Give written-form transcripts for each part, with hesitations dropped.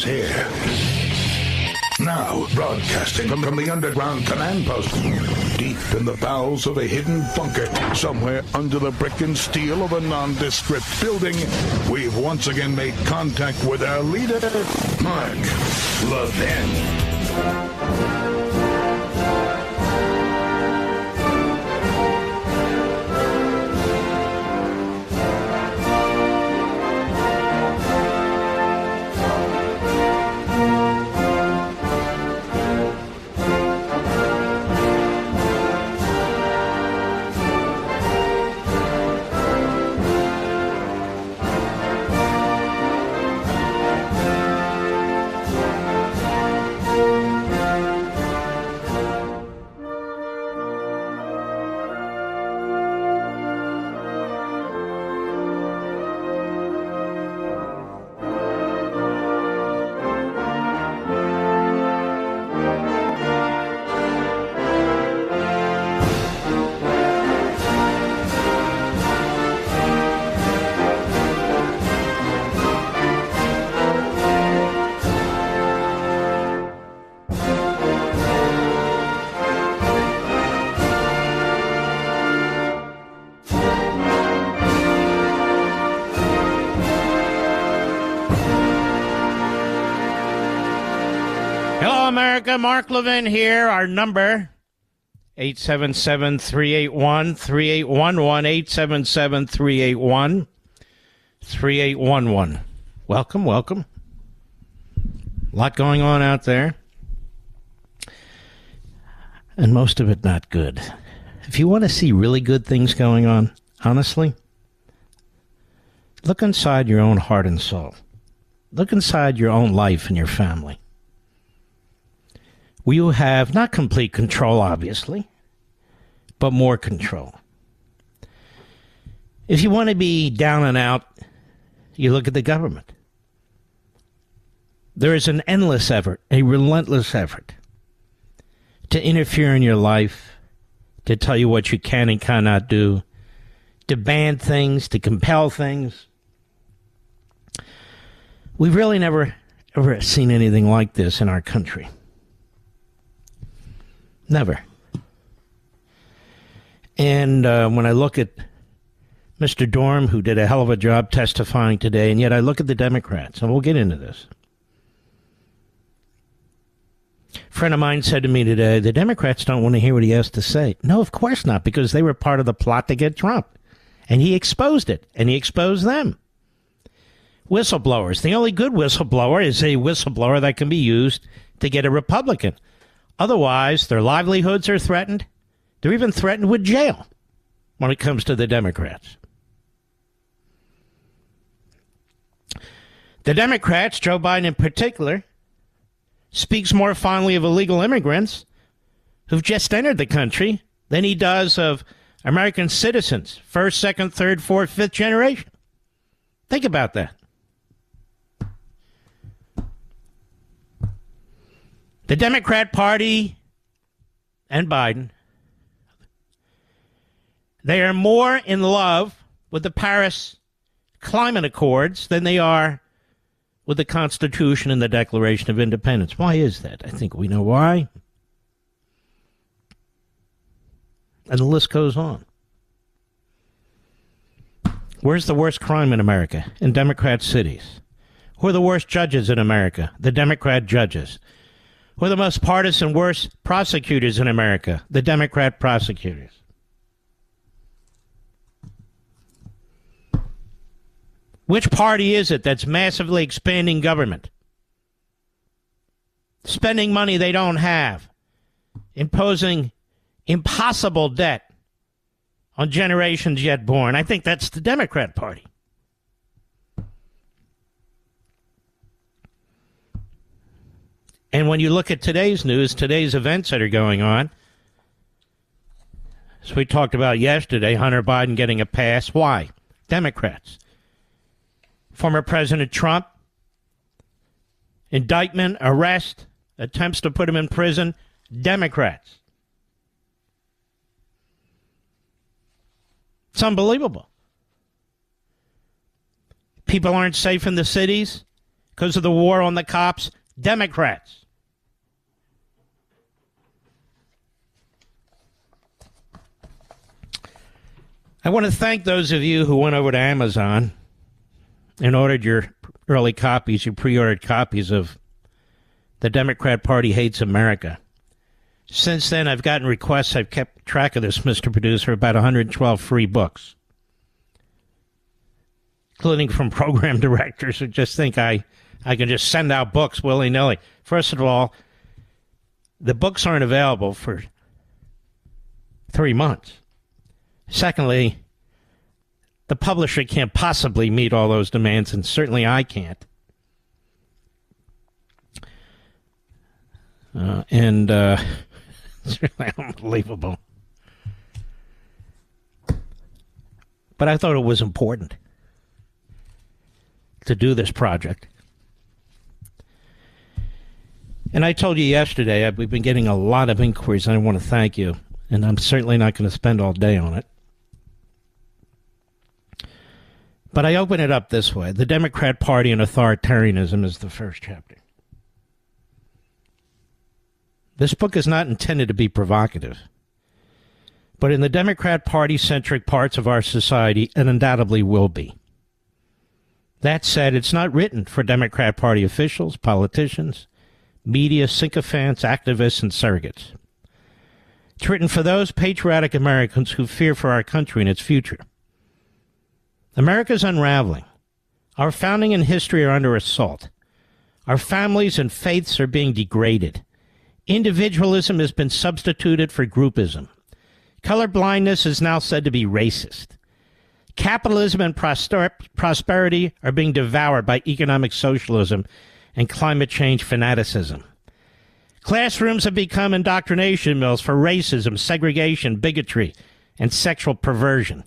is here. Now, broadcasting from the underground command post, deep in the bowels of a hidden bunker, somewhere under the brick and steel of a nondescript building, we've once again made contact with our leader, Mark Levin. America, Mark Levin here. Our number, 877-381-3811, 877-381-3811. Welcome, welcome. A lot going on out there. And most of it not good. If you want to see really good things going on, honestly, look inside your own heart and soul. Look inside your own life and your family. You have not complete control, obviously, but more control. If you want to be down and out, you look at the government. There is an endless effort, a relentless effort to interfere in your life, to tell you what you can and cannot do, to ban things, to compel things. We've really never, ever seen anything like this in our country. Never. And when I look at Mr. Durham, who did a hell of a job testifying today, and yet I look at the Democrats, and we'll get into this. A friend of mine said to me today, the Democrats don't want to hear what he has to say. No, of course not, because they were part of the plot to get Trump. And he exposed it, and he exposed them. Whistleblowers. The only good whistleblower is a whistleblower that can be used to get a Republican. Otherwise, their livelihoods are threatened. They're even threatened with jail when it comes to the Democrats. The Democrats, Joe Biden in particular, speaks more fondly of illegal immigrants who've just entered the country than he does of American citizens, first, second, third, fourth, fifth generation. Think about that. The Democrat Party and Biden, they are more in love with the Paris Climate Accords than they are with the Constitution and the Declaration of Independence. Why is that? I think we know why. And the list goes on. Where's the worst crime in America? In Democrat cities. Who are the worst judges in America? The Democrat judges. Who are the most partisan, worst prosecutors in America? The Democrat prosecutors. Which party is it that's massively expanding government? Spending money they don't have. Imposing impossible debt on generations yet born. I think that's the Democrat Party. And when you look at today's news, today's events that are going on, as we talked about yesterday, Hunter Biden getting a pass. Why? Democrats. Former President Trump, indictment, arrest, attempts to put him in prison, Democrats. It's unbelievable. People aren't safe in the cities because of the war on the cops? Democrats. I want to thank those of you who went over to Amazon and ordered your early copies, your pre-ordered copies of The Democrat Party Hates America. Since then, I've gotten requests. I've kept track of this, Mr. Producer, about 112 free books, including from program directors who just think I can just send out books willy-nilly. First of all, the books aren't available for 3 months. Secondly, the publisher can't possibly meet all those demands, and certainly I can't. It's really unbelievable. But I thought it was important to do this project. And I told you yesterday, we've been getting a lot of inquiries, and I want to thank you. And I'm certainly not going to spend all day on it. But I open it up this way. The Democrat Party and Authoritarianism is the first chapter. This book is not intended to be provocative. But in the Democrat Party-centric parts of our society, it undoubtedly will be. That said, it's not written for Democrat Party officials, politicians, media, sycophants, activists, and surrogates. It's written for those patriotic Americans who fear for our country and its future. America's unraveling. Our founding and history are under assault. Our families and faiths are being degraded. Individualism has been substituted for groupism. Colorblindness is now said to be racist. Capitalism and prosperity are being devoured by economic socialism and climate change fanaticism. Classrooms have become indoctrination mills for racism, segregation, bigotry, and sexual perversion.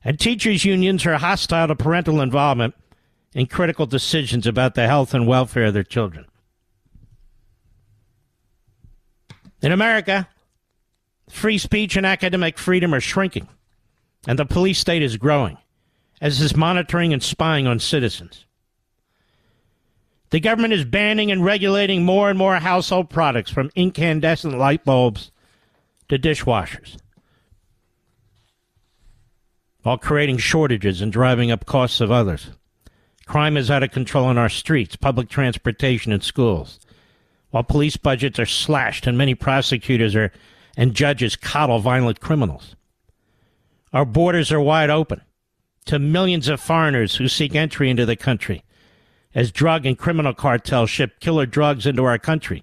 And teachers' unions are hostile to parental involvement in critical decisions about the health and welfare of their children. In America, free speech and academic freedom are shrinking, and the police state is growing, as is monitoring and spying on citizens. The government is banning and regulating more and more household products, from incandescent light bulbs to dishwashers, while creating shortages and driving up costs of others. Crime is out of control in our streets, public transportation, and schools, while police budgets are slashed and many prosecutors and judges coddle violent criminals. Our borders are wide open to millions of foreigners who seek entry into the country, as drug and criminal cartels ship killer drugs into our country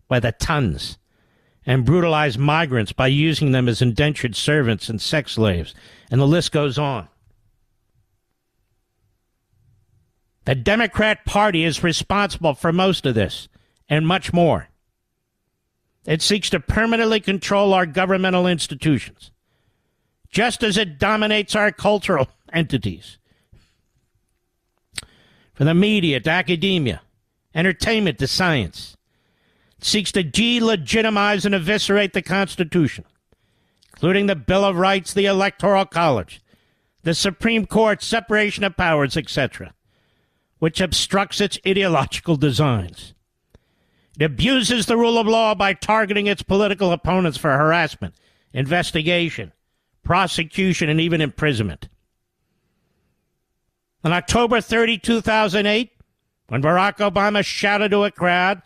by the tons and brutalize migrants by using them as indentured servants and sex slaves, and the list goes on. The Democrat Party is responsible for most of this and much more. It seeks to permanently control our governmental institutions, just as it dominates our cultural entities. From the media to academia, entertainment to science, it seeks to delegitimize and eviscerate the Constitution, including the Bill of Rights, the Electoral College, the Supreme Court, separation of powers, etc., which obstructs its ideological designs. It abuses the rule of law by targeting its political opponents for harassment, investigation, prosecution, and even imprisonment. On October 30, 2008, when Barack Obama shouted to a crowd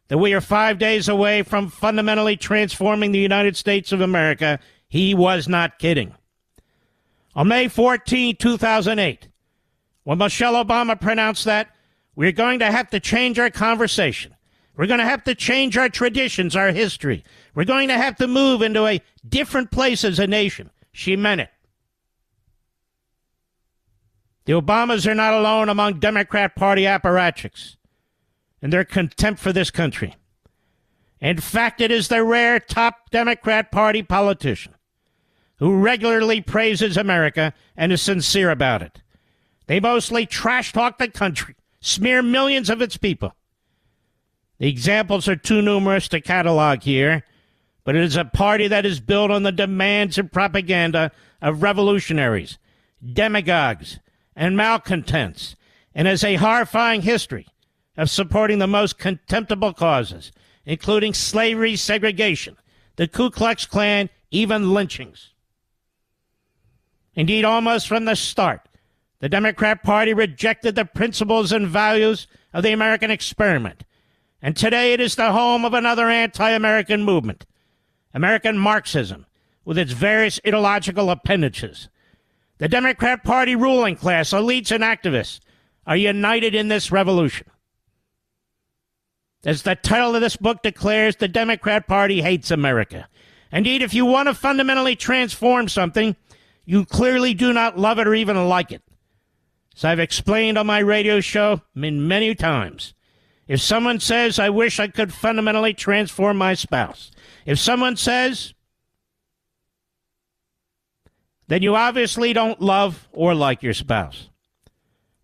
that we are 5 days away from fundamentally transforming the United States of America, he was not kidding. On May 14, 2008, when Michelle Obama pronounced that we're going to have to change our conversation, we're going to have to change our traditions, our history, we're going to have to move into a different place as a nation, she meant it. The Obamas are not alone among Democrat Party apparatchiks in their contempt for this country. In fact, it is the rare top Democrat Party politician who regularly praises America and is sincere about it. They mostly trash-talk the country, smear millions of its people. The examples are too numerous to catalog here, but it is a party that is built on the demands and propaganda of revolutionaries, demagogues, and malcontents, and has a horrifying history of supporting the most contemptible causes, including slavery, segregation, the Ku Klux Klan, even lynchings. Indeed, almost from the start, the Democrat Party rejected the principles and values of the American experiment. And today it is the home of another anti-American movement, American Marxism, with its various ideological appendages. The Democrat Party ruling class, elites, and activists are united in this revolution. As the title of this book declares, the Democrat Party hates America. Indeed, if you want to fundamentally transform something, you clearly do not love it or even like it. As I've explained on my radio show many times, if someone says, I wish I could fundamentally transform my spouse, if someone says, then you obviously don't love or like your spouse.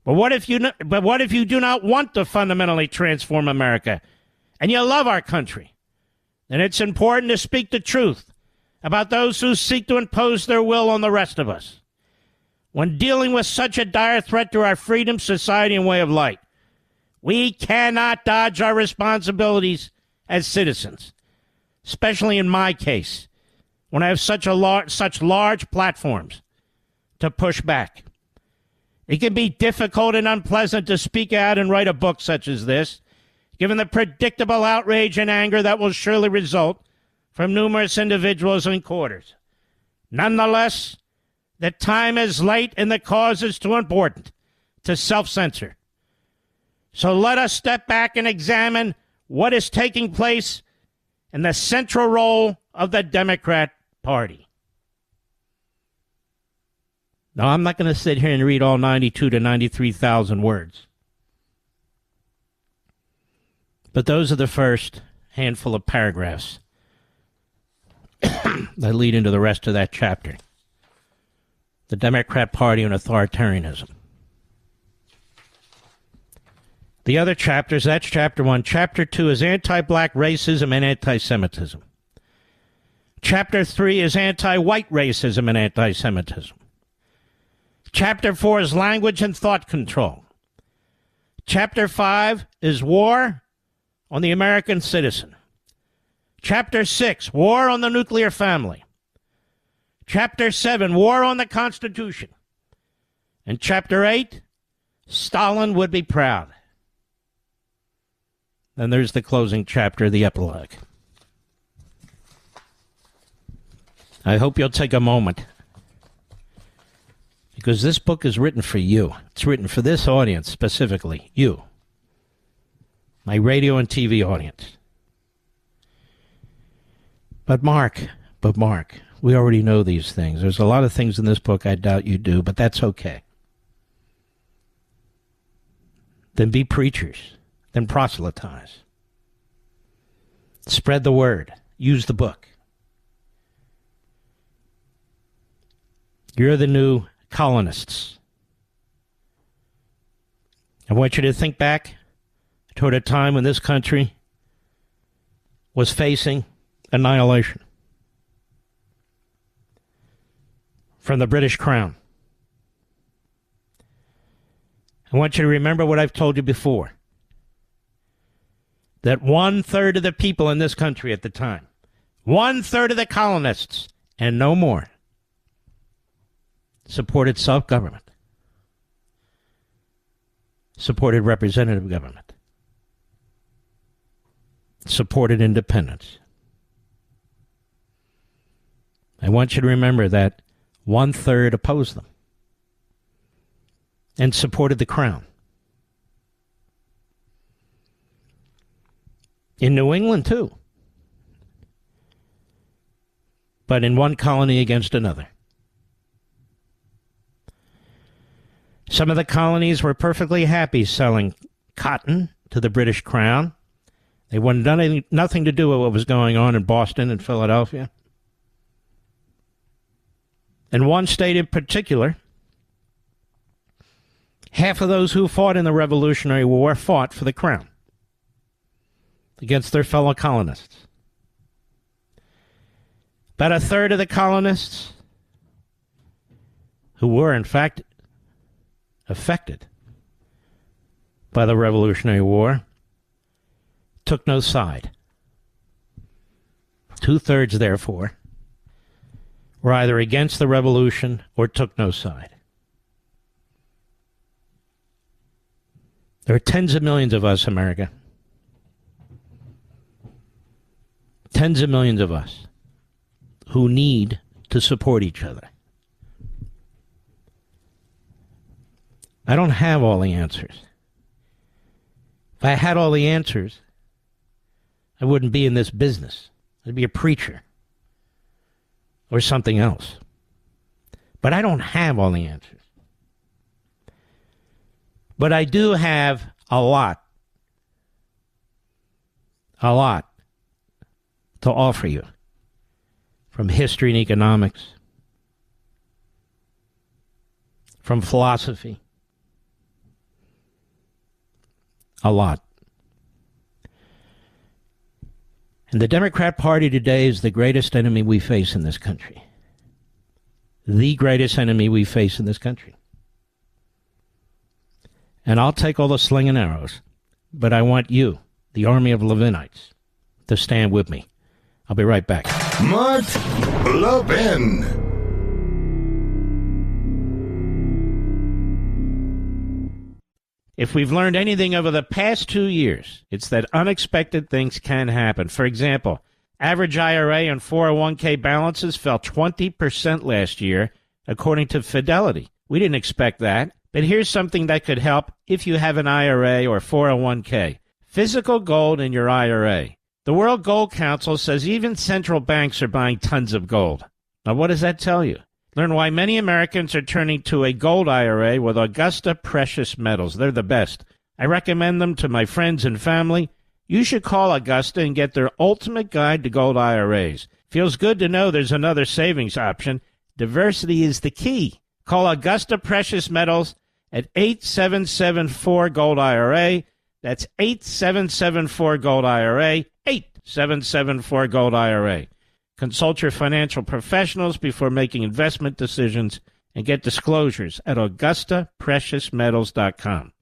But what if you do not want to fundamentally transform America and you love our country? Then it's important to speak the truth about those who seek to impose their will on the rest of us. When dealing with such a dire threat to our freedom, society, and way of life, we cannot dodge our responsibilities as citizens, especially in my case, when I have such large platforms to push back. It can be difficult and unpleasant to speak out and write a book such as this, given the predictable outrage and anger that will surely result from numerous individuals and quarters. Nonetheless, the time is late and the cause is too important to self-censor. So let us step back and examine what is taking place in the central role of the Democrat Party. Now, I'm not going to sit here and read all 92 to 93,000 words. But those are the first handful of paragraphs that lead into the rest of that chapter. The Democrat Party and authoritarianism. The other chapters, that's chapter 1. Chapter 2 is anti-black racism and anti-Semitism. Chapter 3 is anti-white racism and anti-Semitism. Chapter 4 is language and thought control. Chapter 5 is war on the American citizen. Chapter 6, war on the nuclear family. Chapter 7, war on the Constitution. And Chapter 8, Stalin would be proud. Then there's the closing chapter, the epilogue. I hope you'll take a moment, because this book is written for you. It's written for this audience specifically, you, my radio and TV audience. But Mark, we already know these things. There's a lot of things in this book I doubt you do, but that's okay. Then be preachers. Then proselytize. Spread the word. Use the book. You're the new colonists. I want you to think back toward a time when this country was facing annihilation from the British Crown. I want you to remember what I've told you before. That 1/3 of the people in this country at the time, 1/3 of the colonists, and no more, supported self-government, supported representative government, supported independence. I want you to remember that 1/3 opposed them and supported the crown. In New England, too. But in one colony against another. Some of the colonies were perfectly happy selling cotton to the British Crown. They wanted nothing to do with what was going on in Boston and Philadelphia. In one state in particular, half of those who fought in the Revolutionary War fought for the Crown against their fellow colonists. About 1/3 of the colonists who were, in fact, affected by the Revolutionary War, took no side. 2/3, therefore, were either against the revolution or took no side. There are tens of millions of us, America. Tens of millions of us who need to support each other. I don't have all the answers. If I had all the answers, I wouldn't be in this business. I'd be a preacher or something else. But I don't have all the answers. But I do have a lot to offer you from history and economics, from philosophy. A lot. And the Democrat Party today is the greatest enemy we face in this country. The greatest enemy we face in this country. And I'll take all the sling and arrows, but I want you, the army of Levinites, to stand with me. I'll be right back. Mark Levin. If we've learned anything over the past 2 years, it's that unexpected things can happen. For example, average IRA and 401k balances fell 20% last year, according to Fidelity. We didn't expect that, but here's something that could help if you have an IRA or 401k. Physical gold in your IRA. The World Gold Council says even central banks are buying tons of gold. Now, what does that tell you? Learn why many Americans are turning to a gold IRA with Augusta Precious Metals. They're the best. I recommend them to my friends and family. You should call Augusta and get their ultimate guide to gold IRAs. Feels good to know there's another savings option. Diversity is the key. Call Augusta Precious Metals at 8774-GOLD-IRA. That's 8774-GOLD-IRA, 8774-GOLD-IRA. Consult your financial professionals before making investment decisions and get disclosures at AugustaPreciousMetals.com.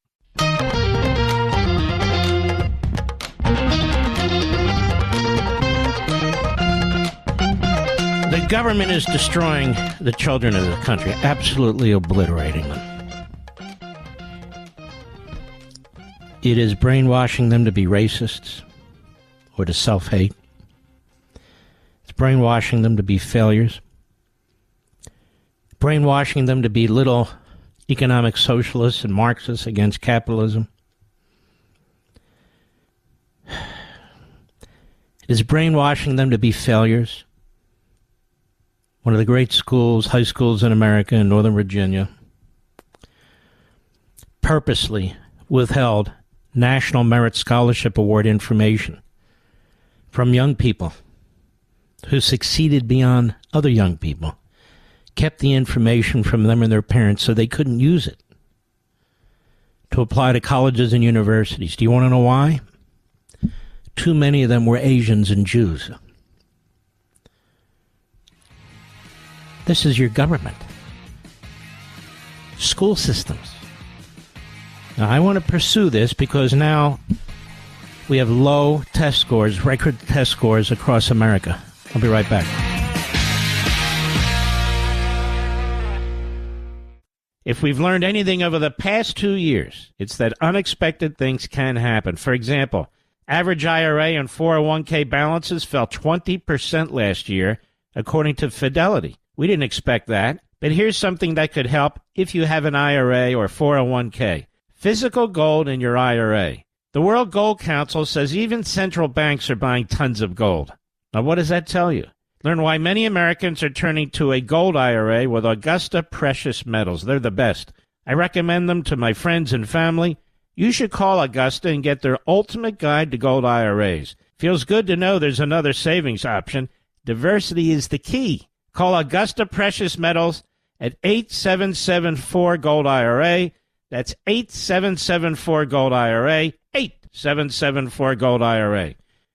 The government is destroying the children of the country, absolutely obliterating them. It is brainwashing them to be racists or to self-hate. It's brainwashing them to be failures. Brainwashing them to be little economic socialists and Marxists against capitalism. It is brainwashing them to be failures. One of the great schools, high schools in America in Northern Virginia, purposely withheld National Merit Scholarship Award information from young people who succeeded beyond other young people, kept the information from them and their parents so they couldn't use it to apply to colleges and universities. Do you want to know why? Too many of them were Asians and Jews. This is your government. School systems. Now, I want to pursue this because now we have low test scores, record test scores across America. I'll be right back. If we've learned anything over the past 2 years, it's that unexpected things can happen. For example, average IRA and 401k balances fell 20% last year, according to Fidelity. We didn't expect that, but here's something that could help if you have an IRA or 401k. Physical gold in your IRA. The World Gold Council says even central banks are buying tons of gold. Now, what does that tell you? Learn why many Americans are turning to a gold IRA with Augusta Precious Metals. They're the best. I recommend them to my friends and family. You should call Augusta and get their ultimate guide to gold IRAs. Feels good to know there's another savings option. Diversity is the key. Call Augusta Precious Metals at 8774-GOLD-IRA. That's 8774-GOLD-IRA, 8774-GOLD-IRA.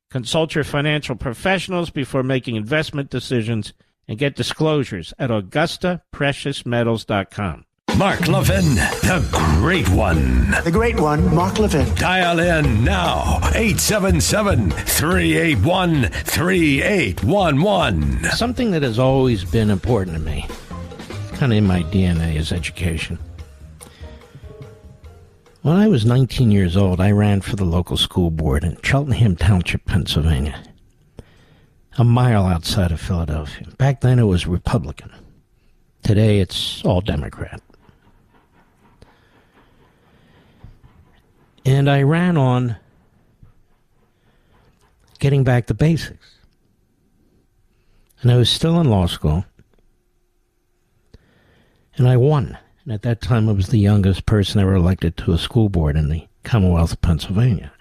Consult your financial professionals before making investment decisions and get disclosures at AugustaPreciousMetals.com. Mark Levin, the Great One. The Great One, Mark Levin. Dial in now, 877-381-3811. Something that has always been important to me, kind of in my DNA, is education. When I was 19 years old, I ran for the local school board in Cheltenham Township, Pennsylvania, a mile outside of Philadelphia. Back then it was Republican. Today it's all Democrat. And I ran on getting back to basics. And I was still in law school. And I won. And at that time, I was the youngest person ever elected to a school board in the Commonwealth of Pennsylvania.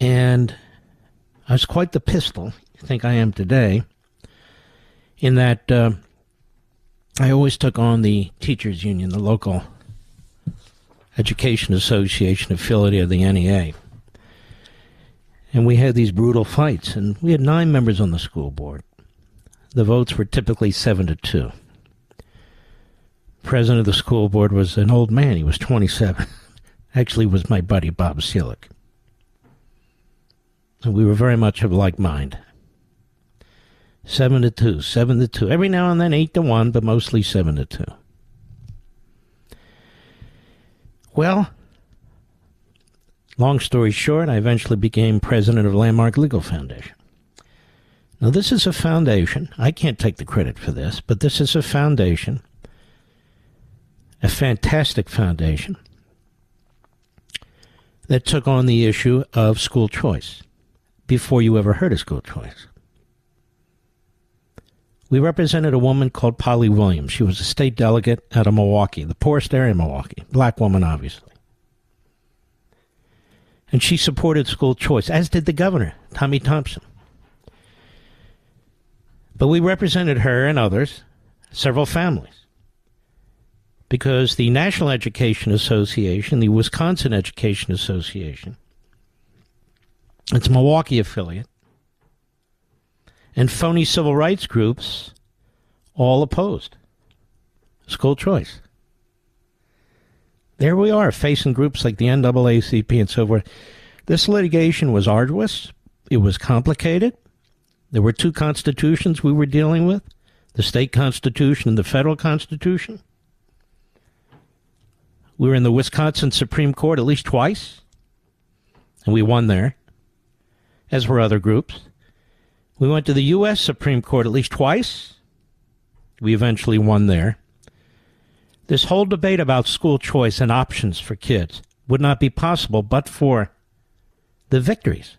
And I was quite the pistol, I think I am today, in that I always took on the teachers' union, the local education association affiliate of the NEA. And we had these brutal fights, and we had 9 members on the school board. The votes were typically 7-2. President of the school board was an old man. He was 27. Actually, was my buddy Bob Seelig. And we were very much of like mind. 7-2, 7-2. Every now and then 8-1, but mostly 7-2. Well, long story short, I eventually became president of Landmark Legal Foundation. Now, this is a foundation. I can't take the credit for this, but this is a foundation, a fantastic foundation, that took on the issue of school choice before you ever heard of school choice. We represented a woman called Polly Williams. She was a state delegate out of Milwaukee, the poorest area in Milwaukee. Black woman, obviously. And she supported school choice, as did the governor, Tommy Thompson. But we represented her and others, several families, because the National Education Association, the Wisconsin Education Association, its Milwaukee affiliate, and phony civil rights groups all opposed school choice. There we are, facing groups like the NAACP and so forth. This litigation was arduous. It was complicated. There were 2 constitutions we were dealing with, the state constitution and the federal constitution. We were in the Wisconsin Supreme Court at least twice, and we won there, as were other groups. We went to the U.S. Supreme Court at least twice. We eventually won there. This whole debate about school choice and options for kids would not be possible but for the victories.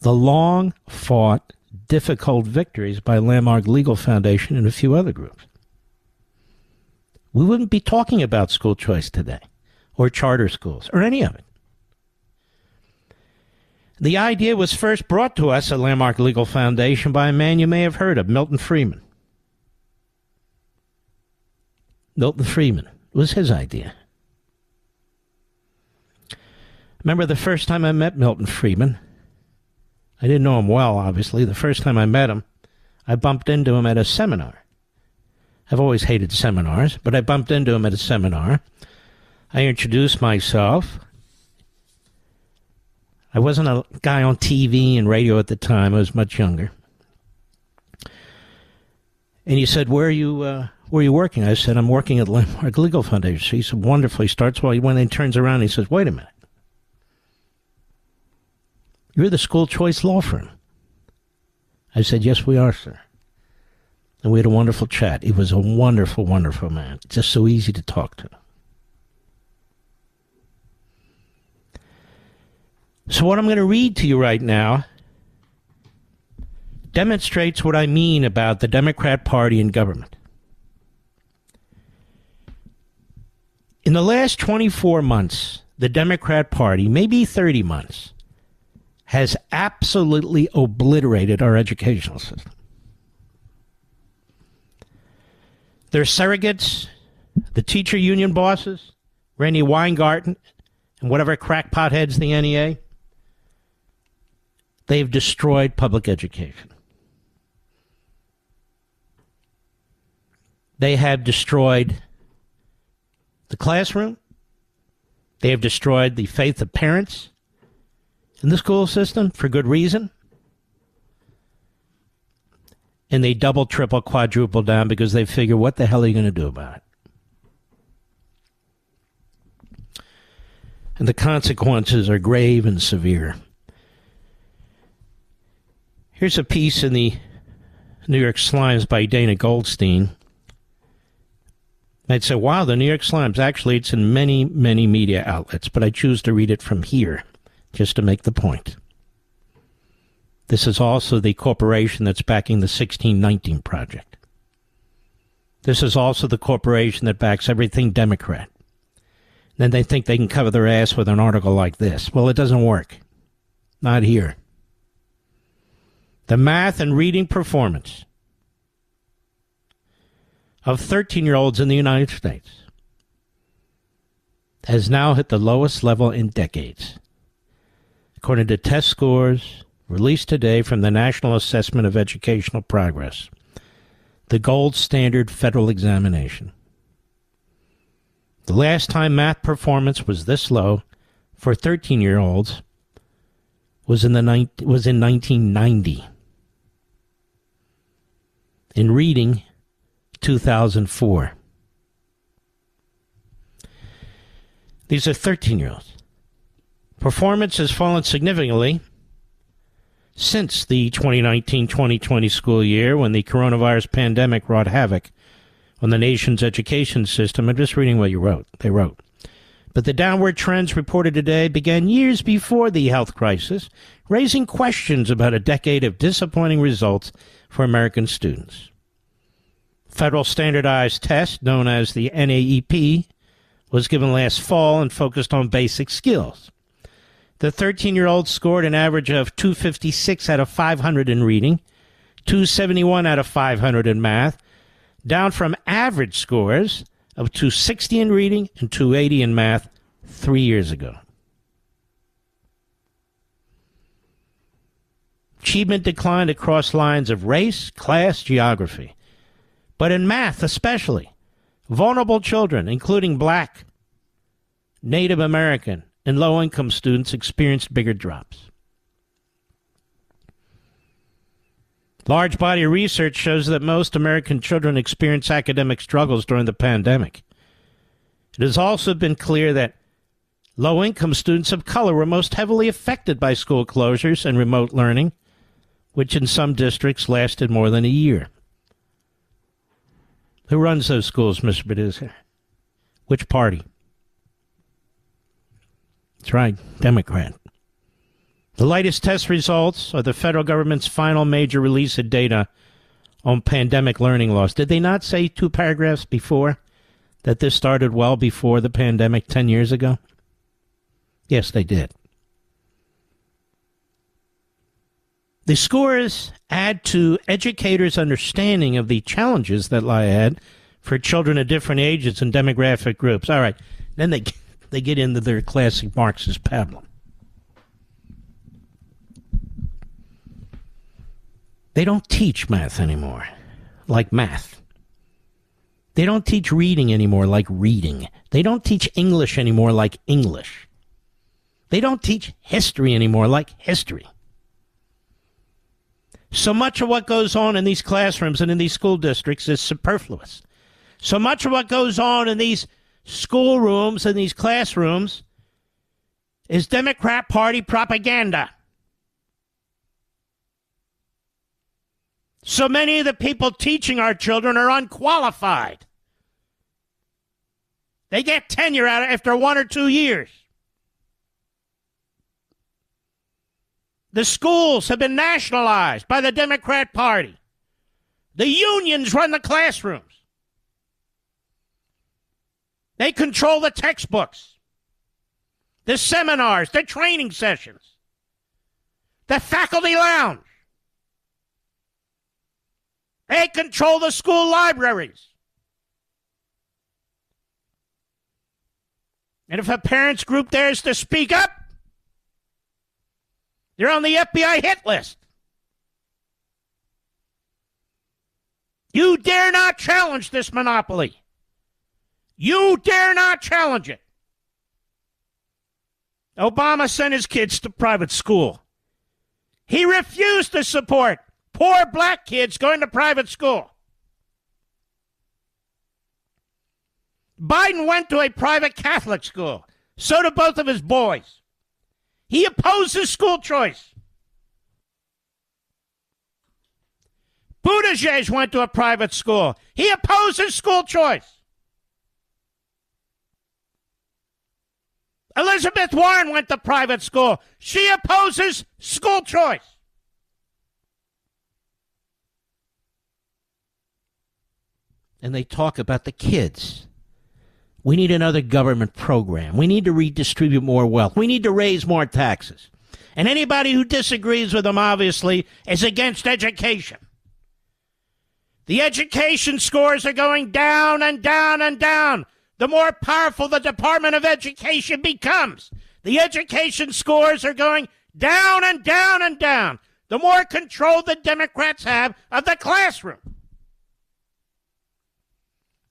The long-fought, difficult victories by Landmark Legal Foundation and a few other groups. We wouldn't be talking about school choice today, or charter schools, or any of it. The idea was first brought to us at Landmark Legal Foundation by a man you may have heard of, Milton Friedman. Milton Friedman. It was his idea. Remember the first time I met Milton Friedman? I didn't know him well, obviously. The first time I met him, I bumped into him at a seminar. I've always hated seminars, but I bumped into him at a seminar. I introduced myself. I wasn't a guy on TV and radio at the time. I was much younger. And he said, where are you working? I said, I'm working at Landmark Legal Foundation. So he said, wonderful. He starts, well, when he turns around, he says, wait a minute. You're the school choice law firm. I said, yes, we are, sir. And we had a wonderful chat. He was a wonderful, wonderful man. Just so easy to talk to. So what I'm going to read to you right now demonstrates what I mean about the Democrat Party in government. In the last 24 months, the Democrat Party, maybe 30 months, has absolutely obliterated our educational system. Their surrogates, the teacher union bosses, Randy Weingarten, and whatever crackpot heads the NEA, they've destroyed public education. They have destroyed the classroom. They have destroyed the faith of parents in the school system for good reason. And they double, triple, quadruple down because they figure, what the hell are you going to do about it? And the consequences are grave and severe. Here's a piece in the New York Slimes by Dana Goldstein. I'd say, wow, the New York Slimes. Actually, it's in many, many media outlets, but I choose to read it from here just to make the point. This is also the corporation that's backing the 1619 Project. This is also the corporation that backs everything Democrat. Then they think they can cover their ass with an article like this. Well, it doesn't work. Not here. The math and reading performance of 13-year-olds in the United States has now hit the lowest level in decades, according to test scores released today from the National Assessment of Educational Progress, the gold standard federal examination. The last time math performance was this low for 13-year-olds was in 1990. In reading, 2004. These are 13-year-olds. Performance has fallen significantly since the 2019-2020 school year, when the coronavirus pandemic wrought havoc on the nation's education system. I'm just reading what they wrote. But the downward trends reported today began years before the health crisis, raising questions about a decade of disappointing results for American students. Federal standardized test, known as the NAEP, was given last fall and focused on basic skills. The 13-year-olds scored an average of 256 out of 500 in reading, 271 out of 500 in math, down from average scores of 260 in reading and 280 in math 3 years ago. Achievement declined across lines of race, class, geography. But in math especially, vulnerable children, including Black, Native American, and low-income students, experienced bigger drops. Large body of research shows that most American children experience academic struggles during the pandemic. It has also been clear that low-income students of color were most heavily affected by school closures and remote learning, which in some districts lasted more than a year. Who runs those schools, Mr. Producer? Which party? That's right, Democrat. The latest test results are the federal government's final major release of data on pandemic learning loss. Did they not say 2 paragraphs before that this started well before the pandemic 10 years ago? Yes, they did. The scores add to educators' understanding of the challenges that lie ahead for children of different ages and demographic groups. All right, then they get into their classic Marxist pablum. They don't teach math anymore like math. They don't teach reading anymore like reading. They don't teach English anymore like English. They don't teach history anymore like history. So much of what goes on in these classrooms and in these school districts is superfluous. So much of what goes on in these schoolrooms and these classrooms is Democrat Party propaganda. So many of the people teaching our children are unqualified. They get tenure out after 1 or 2 years. The schools have been nationalized by the Democrat Party. The unions run the classrooms. They control the textbooks, the seminars, the training sessions, the faculty lounge. They control the school libraries. And if a parents group dares to speak up, they're on the FBI hit list. You dare not challenge this monopoly. You dare not challenge it. Obama sent his kids to private school. He refused to support poor black kids going to private school. Biden went to a private Catholic school. So did both of his boys. He opposes school choice. Buttigieg went to a private school. He opposes school choice. Elizabeth Warren went to private school. She opposes school choice. And they talk about the kids. We need another government program. We need to redistribute more wealth. We need to raise more taxes. And anybody who disagrees with them, obviously, is against education. The education scores are going down and down and down. The more powerful the Department of Education becomes, the education scores are going down and down and down. The more control the Democrats have of the classroom.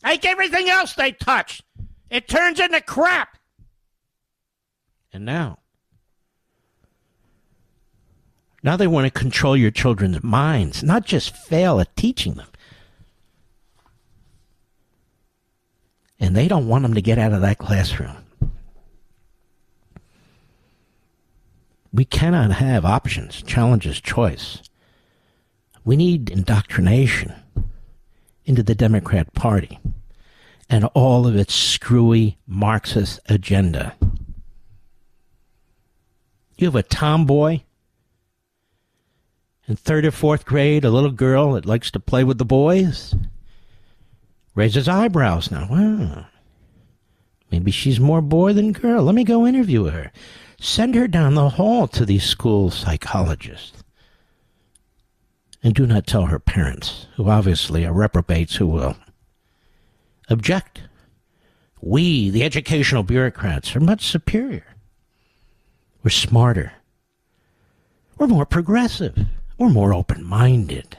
Like everything else they touch, it turns into crap. And now they want to control your children's minds, not just fail at teaching them. And they don't want them to get out of that classroom. We cannot have options, challenges, choice. We need indoctrination into the Democrat Party and all of its screwy Marxist agenda. You have a tomboy in 3rd or 4th grade, a little girl that likes to play with the boys, raises eyebrows now. Wow. Maybe she's more boy than girl. Let me go interview her. Send her down the hall to the school psychologist. And do not tell her parents, who obviously are reprobates who will object. We, the educational bureaucrats, are much superior. We're smarter. We're more progressive. We're more open-minded.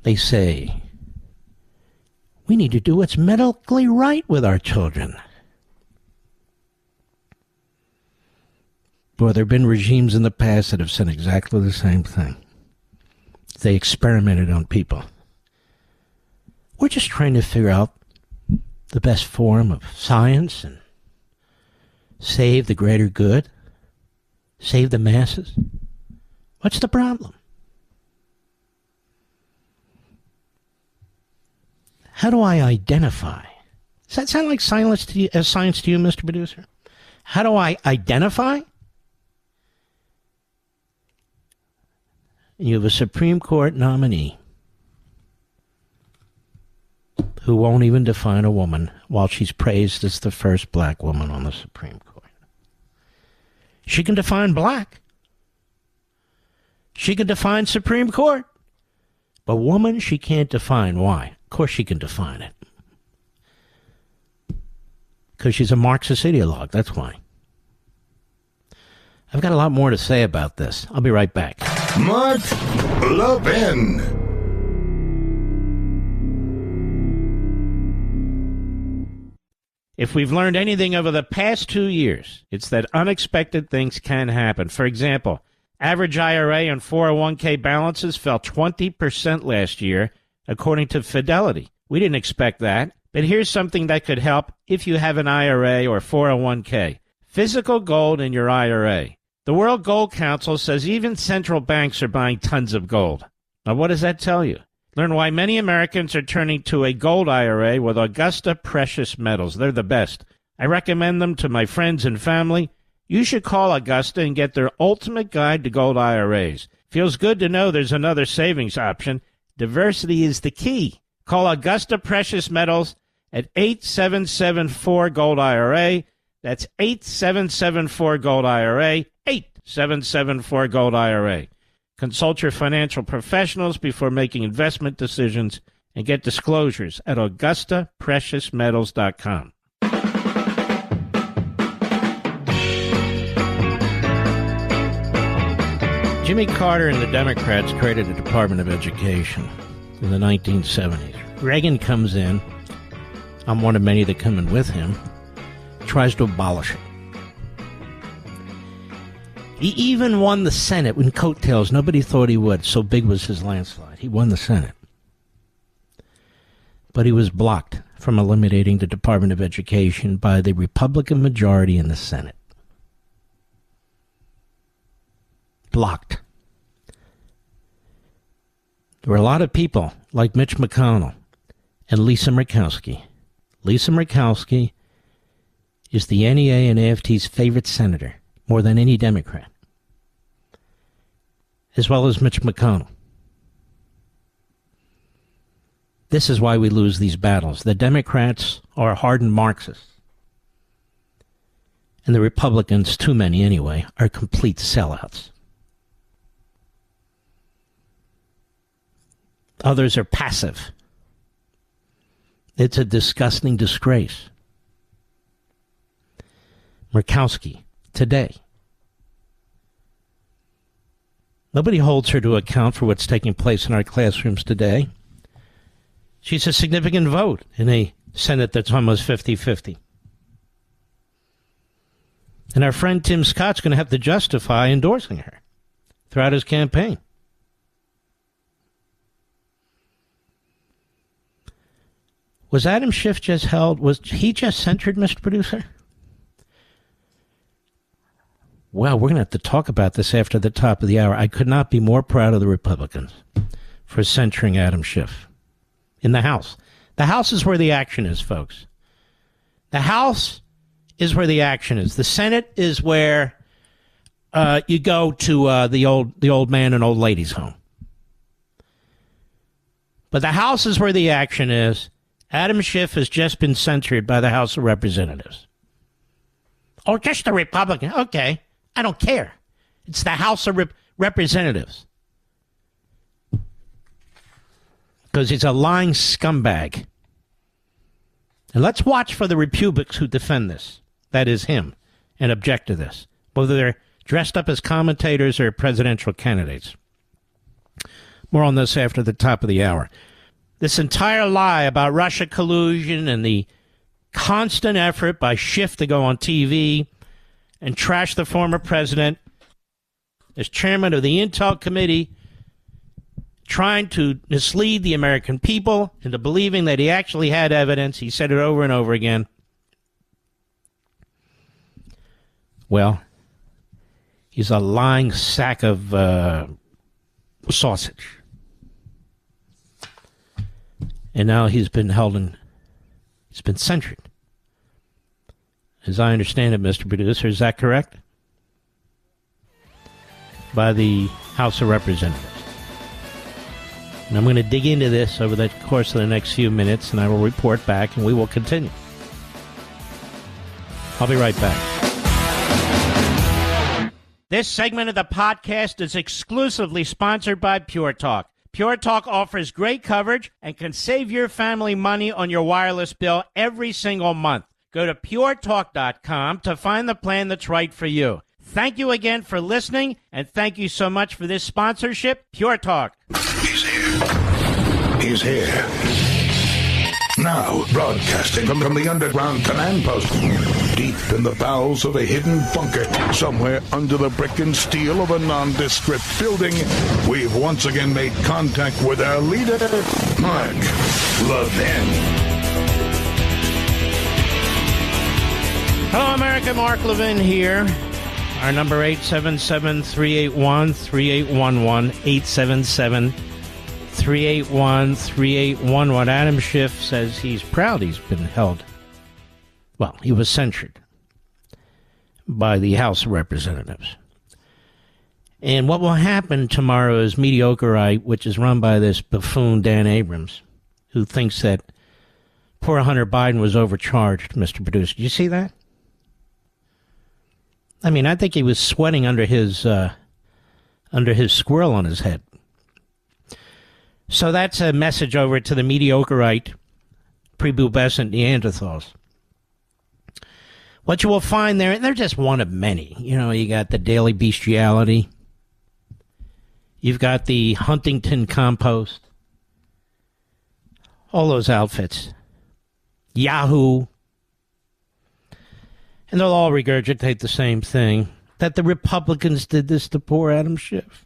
They say, we need to do what's medically right with our children. Boy, there have been regimes in the past that have said exactly the same thing. They experimented on people. We're just trying to figure out the best form of science and save the greater good, save the masses. What's the problem? How do I identify? Does that sound like science to you, Mr. Producer? How do I identify? You have a Supreme Court nominee who won't even define a woman while she's praised as the first black woman on the Supreme Court. She can define black. She can define Supreme Court. But woman, she can't define. Why? Of course she can define it. Because she's a Marxist ideologue, that's why. I've got a lot more to say about this. I'll be right back. Mark Levin. If we've learned anything over the past 2 years, it's that unexpected things can happen. For example, average IRA and 401k balances fell 20% last year, according to Fidelity. We didn't expect that, but here's something that could help if you have an IRA or 401k. Physical gold in your IRA. The World Gold Council says even central banks are buying tons of gold. Now, what does that tell you? Learn why many Americans are turning to a gold IRA with Augusta Precious Metals. They're the best. I recommend them to my friends and family. You should call Augusta and get their ultimate guide to gold IRAs. Feels good to know there's another savings option. Diversity is the key. Call Augusta Precious Metals at 8774-GOLD-IRA. That's 8774-GOLD-IRA, 8774-GOLD-IRA. Consult your financial professionals before making investment decisions and get disclosures at AugustaPreciousMetals.com. Jimmy Carter and the Democrats created a Department of Education in the 1970s. Reagan comes in. I'm one of many that come in with him. Tries to abolish it. He even won the Senate in coattails. Nobody thought he would. So big was his landslide. He won the Senate. But he was blocked from eliminating the Department of Education by the Republican majority in the Senate. Blocked. There were a lot of people like Mitch McConnell and Lisa Murkowski. Lisa Murkowski is the NEA and AFT's favorite senator, more than any Democrat, as well as Mitch McConnell. This is why we lose these battles. The Democrats are hardened Marxists, and the Republicans, too many anyway, are complete sellouts. Others are passive. It's a disgusting disgrace. Murkowski, today. Nobody holds her to account for what's taking place in our classrooms today. She's a significant vote in a Senate that's almost 50-50. And our friend Tim Scott's going to have to justify endorsing her throughout his campaign. Was Adam Schiff just held? Was he just censured, Mr. Producer? Well, we're going to have to talk about this after the top of the hour. I could not be more proud of the Republicans for censuring Adam Schiff in the House. The House is where the action is, folks. The House is where the action is. The Senate is where you go to the old man and old ladies' home. But the House is where the action is. Adam Schiff has just been censured by the House of Representatives. Oh, just the Republican. Okay. I don't care. It's the House of Representatives. Because he's a lying scumbag. And let's watch for the Republicans who defend this. That is him. And object to this. Whether they're dressed up as commentators or presidential candidates. More on this after the top of the hour. This entire lie about Russia collusion and the constant effort by Schiff to go on TV and trash the former president as chairman of the Intel Committee, trying to mislead the American people into believing that he actually had evidence. He said it over and over again. Well, he's a lying sack of sausage. And now he's been censured. As I understand it, Mr. Producer, is that correct? By the House of Representatives. And I'm going to dig into this over the course of the next few minutes, and I will report back, and we will continue. I'll be right back. This segment of the podcast is exclusively sponsored by Pure Talk. Pure Talk offers great coverage and can save your family money on your wireless bill every single month. Go to puretalk.com to find the plan that's right for you. Thank you again for listening, and thank you so much for this sponsorship, Pure Talk. He's here. He's here. Now, broadcasting from the underground command post, deep in the bowels of a hidden bunker, somewhere under the brick and steel of a nondescript building, we've once again made contact with our leader, Mark Levin. Hello, America. Mark Levin here. Our number 877-381-3811, 877-381-3811. Adam Schiff says he's proud he's been held. Well, he was censured by the House of Representatives. And what will happen tomorrow is Mediocreite, which is run by this buffoon Dan Abrams, who thinks that poor Hunter Biden was overcharged, Mr. Producer. Did you see that? I mean, I think he was sweating under his squirrel on his head. So that's a message over to the Mediocreite, prepubescent Neanderthals. What you will find there, and they're just one of many. You know, you got the daily bestiality. You've got the Huntington Compost. All those outfits. Yahoo. And they'll all regurgitate the same thing, that the Republicans did this to poor Adam Schiff.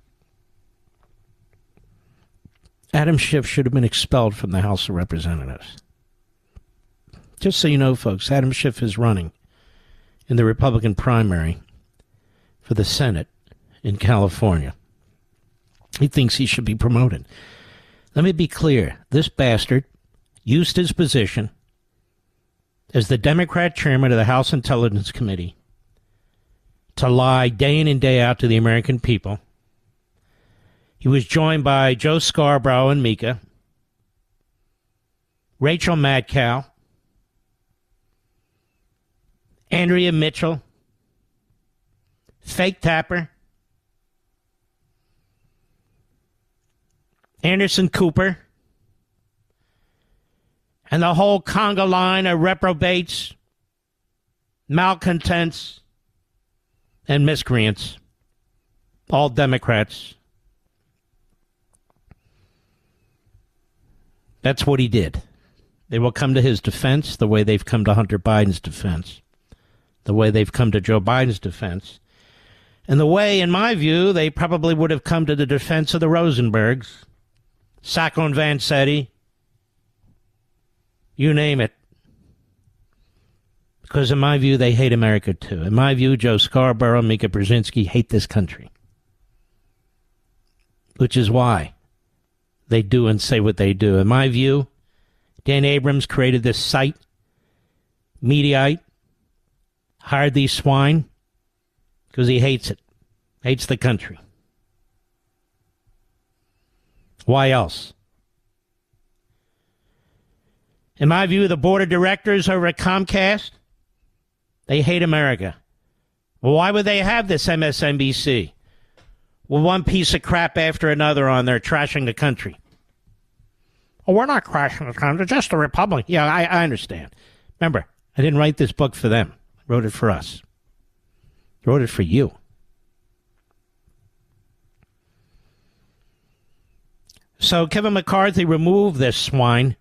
Adam Schiff should have been expelled from the House of Representatives. Just so you know, folks, Adam Schiff is running in the Republican primary for the Senate in California. He thinks he should be promoted. Let me be clear. This bastard used his position as the Democrat chairman of the House Intelligence Committee to lie day in and day out to the American people. He was joined by Joe Scarborough and Mika, Rachel Madcow, Andrea Mitchell, Fake Tapper, Anderson Cooper, and the whole conga line of reprobates, malcontents, and miscreants, all Democrats. That's what he did. They will come to his defense the way they've come to Hunter Biden's defense, the way they've come to Joe Biden's defense, and the way, in my view, they probably would have come to the defense of the Rosenbergs, Sacco and Vanzetti, you name it. Because in my view, they hate America too. In my view, Joe Scarborough and Mika Brzezinski hate this country. Which is why they do and say what they do. In my view, Dan Abrams created this site, Mediaite, hired these swine because he hates it, hates the country. Why else? In my view, the board of directors over at Comcast, they hate America. Well, why would they have this MSNBC? Well, one piece of crap after another on there trashing the country. Oh, we're not crashing the country, just the Republic. Yeah, I understand. Remember, I didn't write this book for them. I wrote it for us. I wrote it for you. So Kevin McCarthy removed this swine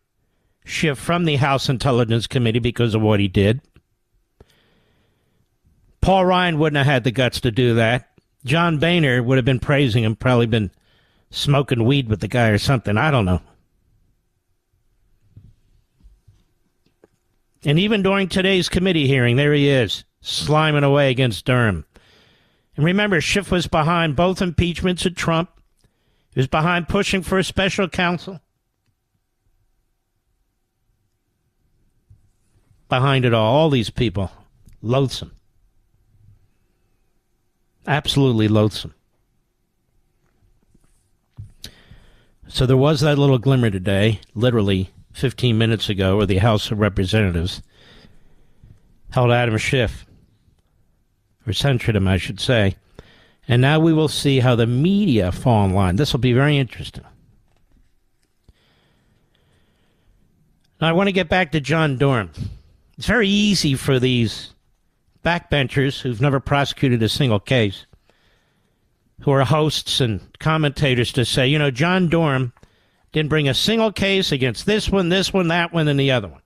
Schiff from the House Intelligence Committee because of what he did. Paul Ryan wouldn't have had the guts to do that. John Boehner would have been praising him, probably been smoking weed with the guy or something. I don't know. And even during today's committee hearing, there he is, sliming away against Durham. And remember, Schiff was behind both impeachments of Trump. He was behind pushing for a special counsel. Behind it all these people, loathsome. Absolutely loathsome. So there was that little glimmer today, literally 15 minutes ago, where the House of Representatives held Adam Schiff, or censured him, I should say. And now we will see how the media fall in line. This will be very interesting. Now, I want to get back to John Durham. It's very easy for these backbenchers who've never prosecuted a single case, who are hosts and commentators, to say, you know, John Durham didn't bring a single case against this one, that one, and the other one.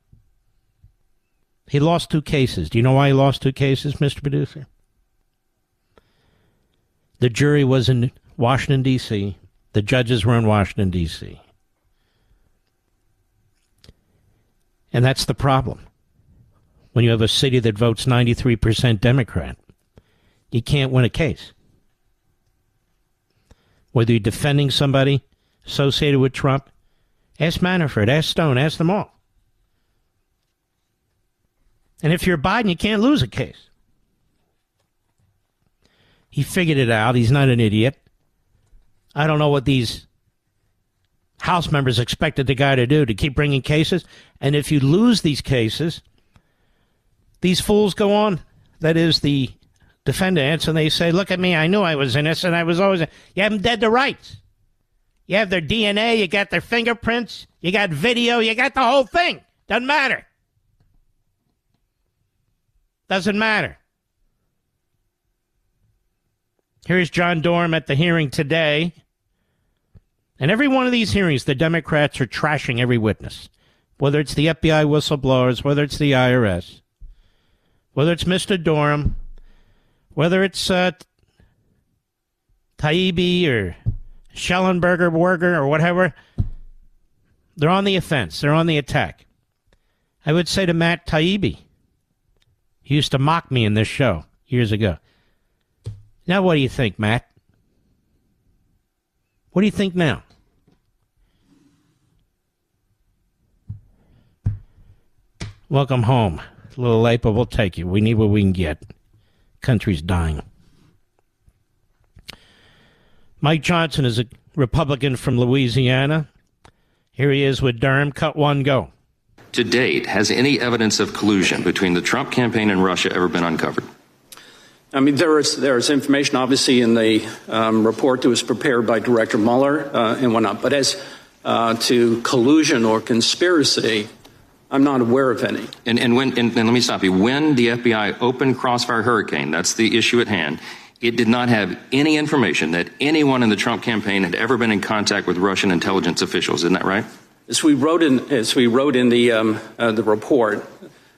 He lost 2 cases. Do you know why he lost 2 cases, Mr. Producer? The jury was in Washington, D.C. The judges were in Washington, D.C. And that's the problem. When you have a city that votes 93% Democrat, you can't win a case. Whether you're defending somebody associated with Trump, ask Manafort, ask Stone, ask them all. And if you're Biden, you can't lose a case. He figured it out. He's not an idiot. I don't know what these House members expected the guy to do, to keep bringing cases. And if you lose these cases, these fools go on, that is the defendants, and they say, look at me, I knew I was innocent, I was always... You have them dead to rights. You have their DNA, you got their fingerprints, you got video, you got the whole thing. Doesn't matter. Doesn't matter. Here's John Durham at the hearing today And every one of these hearings, the Democrats are trashing every witness, whether it's the FBI whistleblowers, whether it's the IRS, whether it's Mr. Durham, whether it's Taibbi or Schellenberger, Werger, or whatever. They're on the offense. They're on the attack. I would say to Matt Taibbi, he used to mock me in this show years ago. Now what do you think, Matt? What do you think now? Welcome home. It's a little late, but we'll take you. We need what we can get. Country's dying. Mike Johnson is a Republican from Louisiana. Here he is with Durham. Cut one, go. To date, has any evidence of collusion between the Trump campaign and Russia ever been uncovered? I mean, there is information, obviously, in the report that was prepared by Director Mueller and whatnot. But as to collusion or conspiracy, I'm not aware of any. And let me stop you. When the FBI opened Crossfire Hurricane, that's the issue at hand, it did not have any information that anyone in the Trump campaign had ever been in contact with Russian intelligence officials. Isn't that right? As we wrote in the report,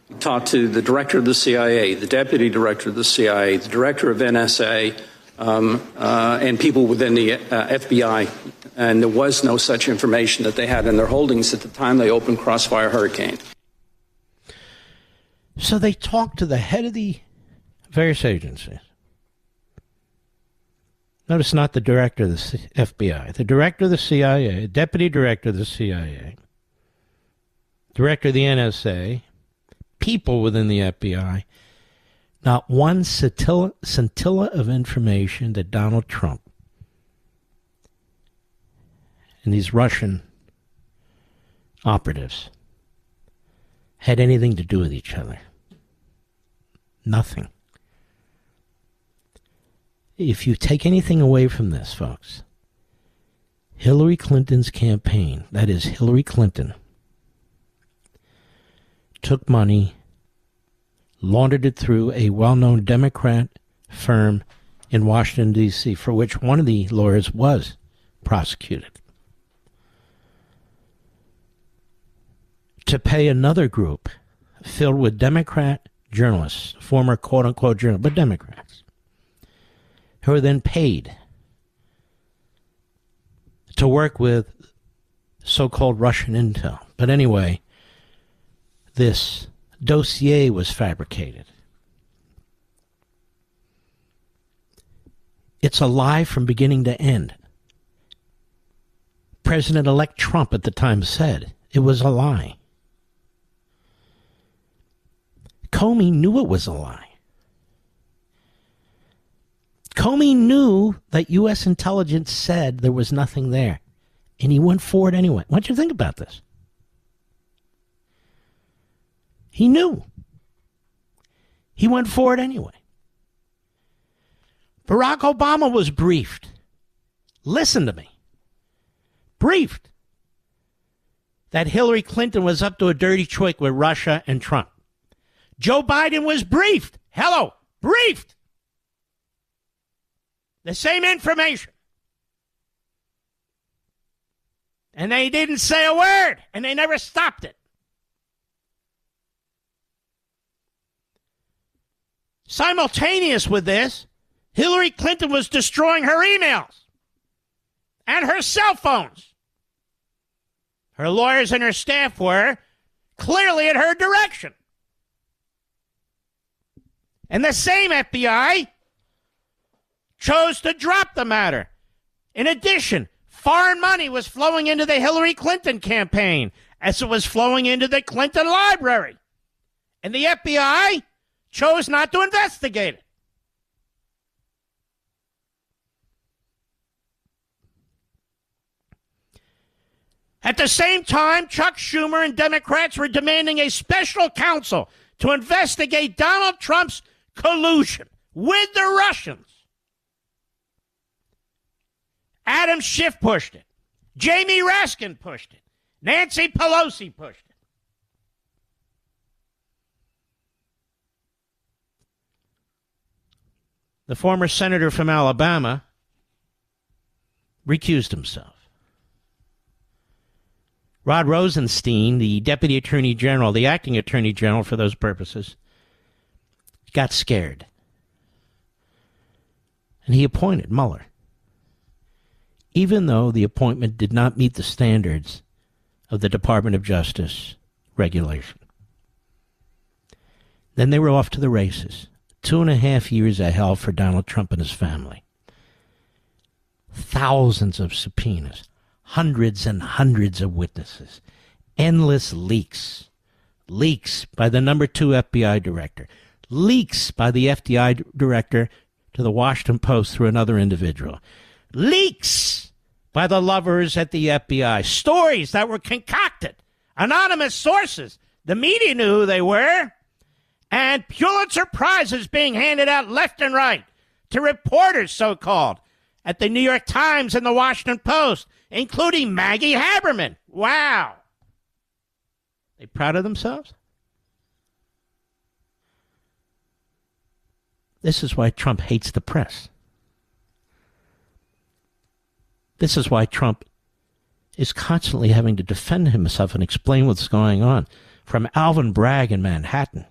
we talked to the director of the CIA, the deputy director of the CIA, the director of NSA, and people within the FBI, and there was no such information that they had in their holdings at the time they opened Crossfire Hurricane. So they talked to the head of the various agencies. Notice not the director of the FBI, the director of the CIA, deputy director of the CIA, director of the NSA, people within the FBI, not one scintilla of information that Donald Trump and these Russian operatives had anything to do with each other. Nothing. If you take anything away from this, folks, Hillary Clinton's campaign, that is Hillary Clinton, took money, laundered it through a well-known Democrat firm in Washington, D.C., for which one of the lawyers was prosecuted, to pay another group filled with Democrat journalists, former quote-unquote journalists, but Democrats, who are then paid to work with so-called Russian intel. But anyway, this dossier was fabricated. It's a lie from beginning to end. President-elect Trump at the time said it was a lie. Comey knew it was a lie. Comey knew that U.S. intelligence said there was nothing there, and he went for it anyway. What do you think about this? He knew. He went for it anyway. Barack Obama was briefed. Listen to me. Briefed that Hillary Clinton was up to a dirty trick with Russia and Trump. Joe Biden was briefed. Hello, briefed. The same information. And they didn't say a word, and they never stopped it. Simultaneous with this, Hillary Clinton was destroying her emails and her cell phones. Her lawyers and her staff were clearly at her direction. And the same FBI chose to drop the matter. In addition, foreign money was flowing into the Hillary Clinton campaign as it was flowing into the Clinton library. And the FBI chose not to investigate it. At the same time, Chuck Schumer and Democrats were demanding a special counsel to investigate Donald Trump's collusion with the Russians. Adam Schiff pushed it. Jamie Raskin pushed it. Nancy Pelosi pushed it. The former senator from Alabama recused himself. Rod Rosenstein, the deputy attorney general, the acting attorney general for those purposes, got scared. And he appointed Mueller, even though the appointment did not meet the standards of the Department of Justice regulation. Then they were off to the races. 2.5 years of hell for Donald Trump and his family. Thousands of subpoenas, hundreds and hundreds of witnesses, endless leaks. Leaks by the number 2 FBI director. Leaks by the FBI director to the Washington Post through another individual. Leaks by the lovers at the FBI. Stories that were concocted. Anonymous sources. The media knew who they were. And Pulitzer Prizes being handed out left and right to reporters, so-called, at the New York Times and the Washington Post, including Maggie Haberman. Wow. They proud of themselves? This is why Trump hates the press. This is why Trump is constantly having to defend himself and explain what's going on. From Alvin Bragg in Manhattan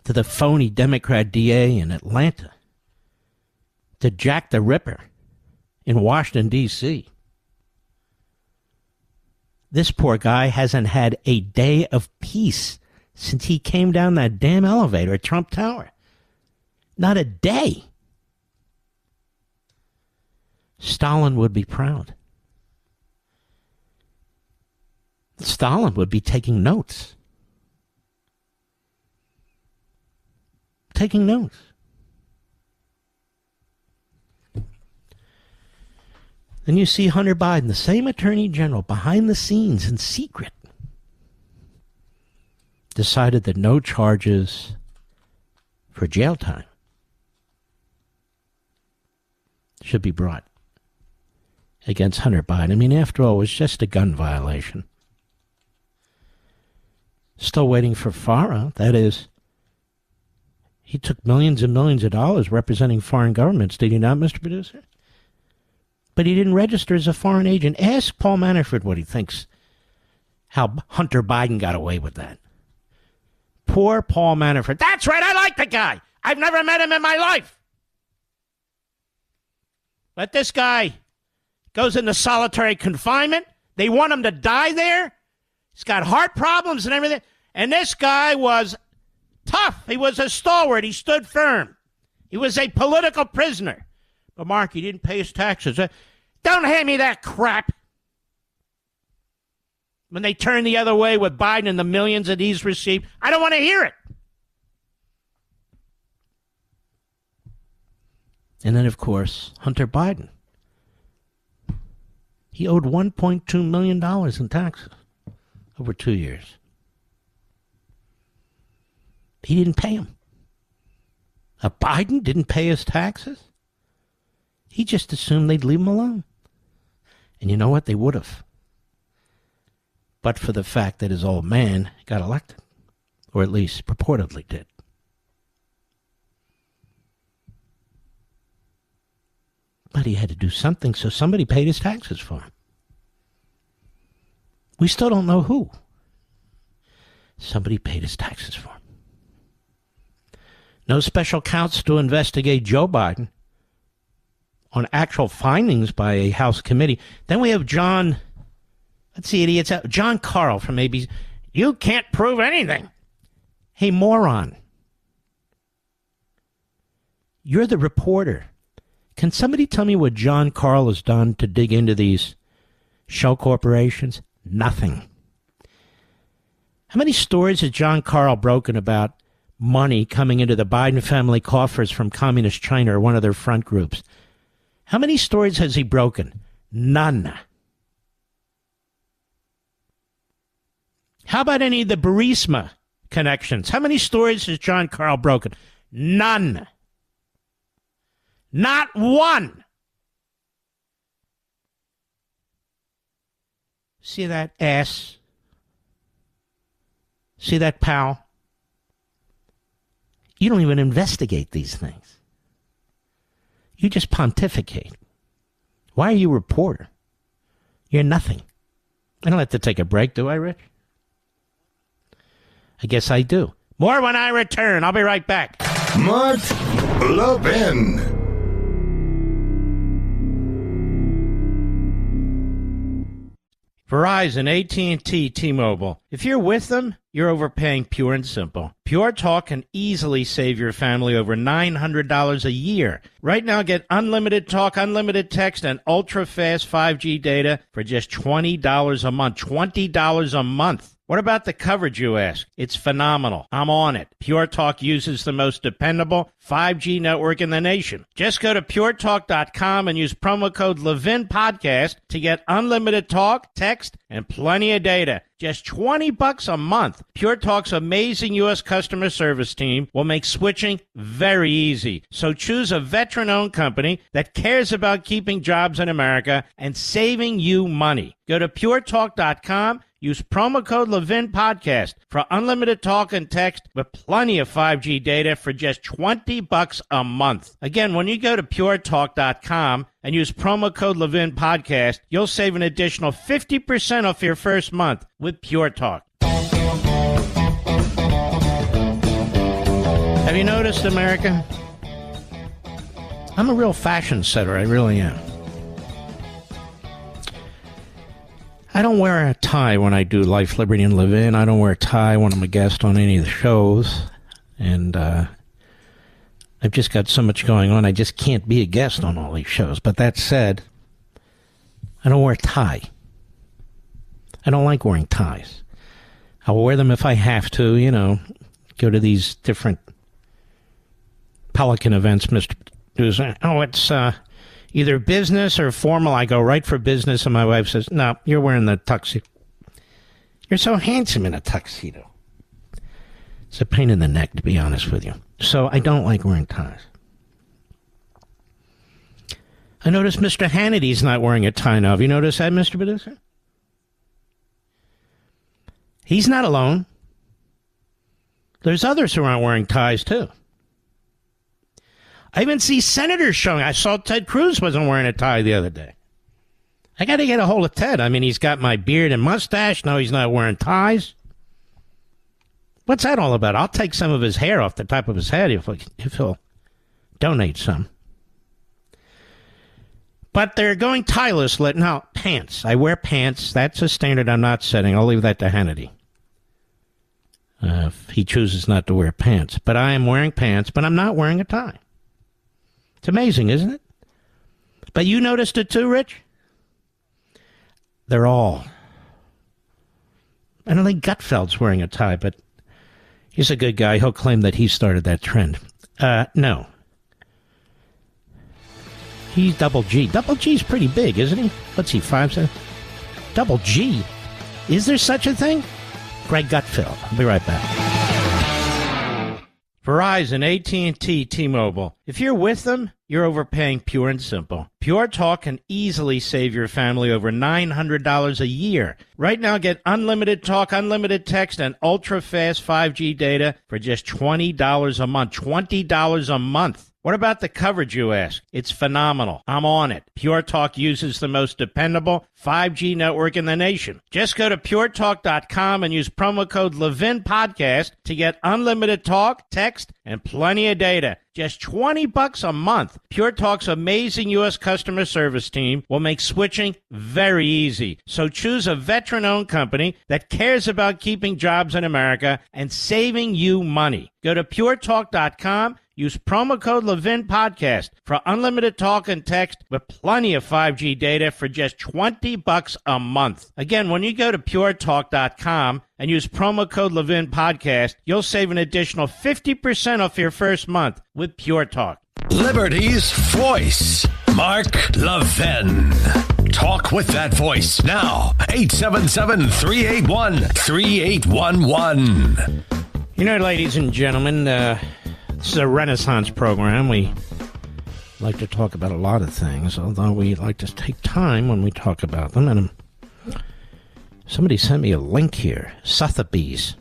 to the phony Democrat DA in Atlanta to Jack the Ripper in Washington, D.C. This poor guy hasn't had a day of peace since he came down that damn elevator at Trump Tower. Not a day. Stalin would be proud. Stalin would be taking notes. Taking notes. Then you see Hunter Biden, the same attorney general, behind the scenes in secret, decided that no charges for jail time should be brought against Hunter Biden. I mean, after all, it was just a gun violation. Still waiting for FARA. That is, he took millions and millions of dollars representing foreign governments, did he not, Mr. Producer? But he didn't register as a foreign agent. Ask Paul Manafort what he thinks, how Hunter Biden got away with that. Poor Paul Manafort. That's right, I like the guy. I've never met him in my life. But this guy goes into solitary confinement. They want him to die there. He's got heart problems and everything. And this guy was tough. He was a stalwart. He stood firm. He was a political prisoner. But Mark, he didn't pay his taxes. Don't hand me that crap. When they turn the other way with Biden and the millions that he's received, I don't want to hear it. And then, of course, Hunter Biden. He owed $1.2 million in taxes over 2 years. He didn't pay them. Biden didn't pay his taxes? He just assumed they'd leave him alone. And you know what? They would have. But for the fact that his old man got elected. Or at least purportedly did. But he had to do something, so somebody paid his taxes for him. We still don't know who. Somebody paid his taxes for him. No special counsel to investigate Joe Biden on actual findings by a House committee. Then we have John Carl from ABC. You can't prove anything. Hey, moron. You're the reporter. Can somebody tell me what John Carl has done to dig into these shell corporations? Nothing. How many stories has John Carl broken about money coming into the Biden family coffers from Communist China or one of their front groups? How many stories has he broken? None. How about any of the Burisma connections? How many stories has John Carl broken? None. Not one. See that ass? See that pal? You don't even investigate these things. You just pontificate. Why are you a reporter? You're nothing. I don't have to take a break, do I, Rich? I guess I do. More when I return. I'll be right back. Mark Levin. Verizon, AT&T, T-Mobile. If you're with them, you're overpaying, pure and simple. Pure Talk can easily save your family over $900 a year. Right now, get unlimited talk, unlimited text, and ultra-fast 5G data for just $20 a month. $20 a month. What about the coverage, you ask? It's phenomenal. I'm on it. Pure Talk uses the most dependable 5G network in the nation. Just go to puretalk.com and use promo code Levin Podcast to get unlimited talk, text, and plenty of data. Just $20 a month. Pure Talk's amazing U.S. customer service team will make switching very easy. So choose a veteran-owned company that cares about keeping jobs in America and saving you money. Go to puretalk.com. Use promo code Levin Podcast for unlimited talk and text with plenty of 5G data for just $20 a month. Again, when you go to puretalk.com and use promo code Levin Podcast, you'll save an additional 50% off your first month with Pure Talk. Have you noticed, America? I'm a real fashion setter. I really am. I don't wear a tie when I do Life, Liberty, and Levin. I don't wear a tie when I'm a guest on any of the shows. And I've just got so much going on, I just can't be a guest on all these shows. But that said, I don't wear a tie. I don't like wearing ties. I'll wear them if I have to, you know, go to these different Pelican events, Mr. Producer. Oh, it's either business or formal. I go right for business, and my wife says, no, you're wearing the tuxedo. You're so handsome in a tuxedo. It's a pain in the neck, to be honest with you. So I don't like wearing ties. I noticed Mr. Hannity's not wearing a tie now. Have you noticed that, Mr. Producer? He's not alone. There's others who aren't wearing ties, too. I even see senators showing. I saw Ted Cruz wasn't wearing a tie the other day. I got to get a hold of Ted. I mean, he's got my beard and mustache. No, he's not wearing ties. What's that all about? I'll take some of his hair off the top of his head if he'll donate some. But they're going tieless. Now, pants. I wear pants. That's a standard I'm not setting. I'll leave that to Hannity. If he chooses not to wear pants. But I am wearing pants, but I'm not wearing a tie. It's amazing, isn't it? But you noticed it too, Rich? They're all. I don't think Gutfeld's wearing a tie, but he's a good guy. He'll claim that he started that trend. No. He's Double G. Double G's pretty big, isn't he? What's he, 5'7"? Double G? Is there such a thing? Greg Gutfeld. I'll be right back. Verizon, AT&T, T-Mobile. If you're with them, you're overpaying, pure and simple. Pure Talk can easily save your family over $900 a year. Right now, get unlimited talk, unlimited text, and ultra-fast 5G data for just $20 a month. $20 a month. What about the coverage, you ask? It's phenomenal. I'm on it. Pure Talk uses the most dependable 5G network in the nation. Just go to puretalk.com and use promo code Levin Podcast to get unlimited talk, text, and plenty of data. Just $20 a month. Pure Talk's amazing U.S. customer service team will make switching very easy. So choose a veteran-owned company that cares about keeping jobs in America and saving you money. Go to puretalk.com. Use promo code Levin Podcast for unlimited talk and text with plenty of 5G data for just $20 a month. Again, when you go to puretalk.com and use promo code Levin Podcast, you'll save an additional 50% off your first month with Pure Talk. Liberty's voice, Mark Levin. Talk with that voice now. 877-381-3811. You know, ladies and gentlemen, this is a Renaissance program. We like to talk about a lot of things, although we like to take time when we talk about them. And somebody sent me a link here. Sotheby's.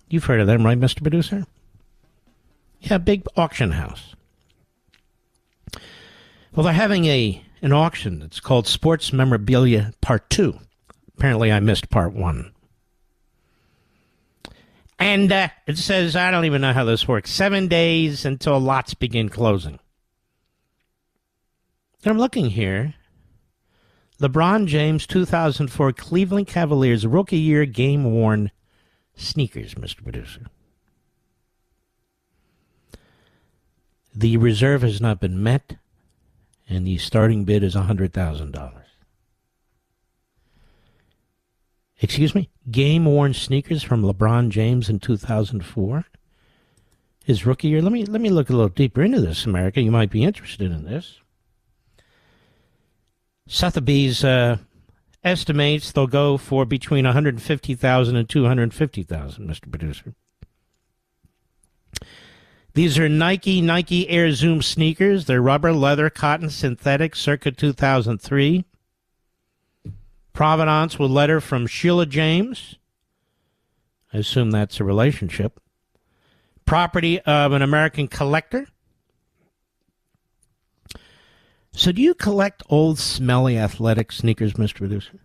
You've heard of them, right, Mr. Producer? Yeah, big auction house. Well, they're having a an auction. It's called Sports Memorabilia Part 2. Apparently I missed Part 1. And it says, I don't even know how this works, 7 days until lots begin closing. And I'm looking here. LeBron James 2004 Cleveland Cavaliers Rookie Year Game-Worn Sneakers, Mr. Producer. The reserve has not been met, and the starting bid is $100,000. Excuse me? Game-worn sneakers from LeBron James in 2004? His rookie year? Let me look a little deeper into this, America. You might be interested in this. Sotheby's estimates they'll go for between $150,000 and $250,000, Mr. Producer. These are Nike Air Zoom sneakers. They're rubber, leather, cotton, synthetic, circa 2003. Provenance with letter from Sheila James. I assume that's a relationship. Property of an American collector. So do you collect old, smelly athletic sneakers, Mr. Producer?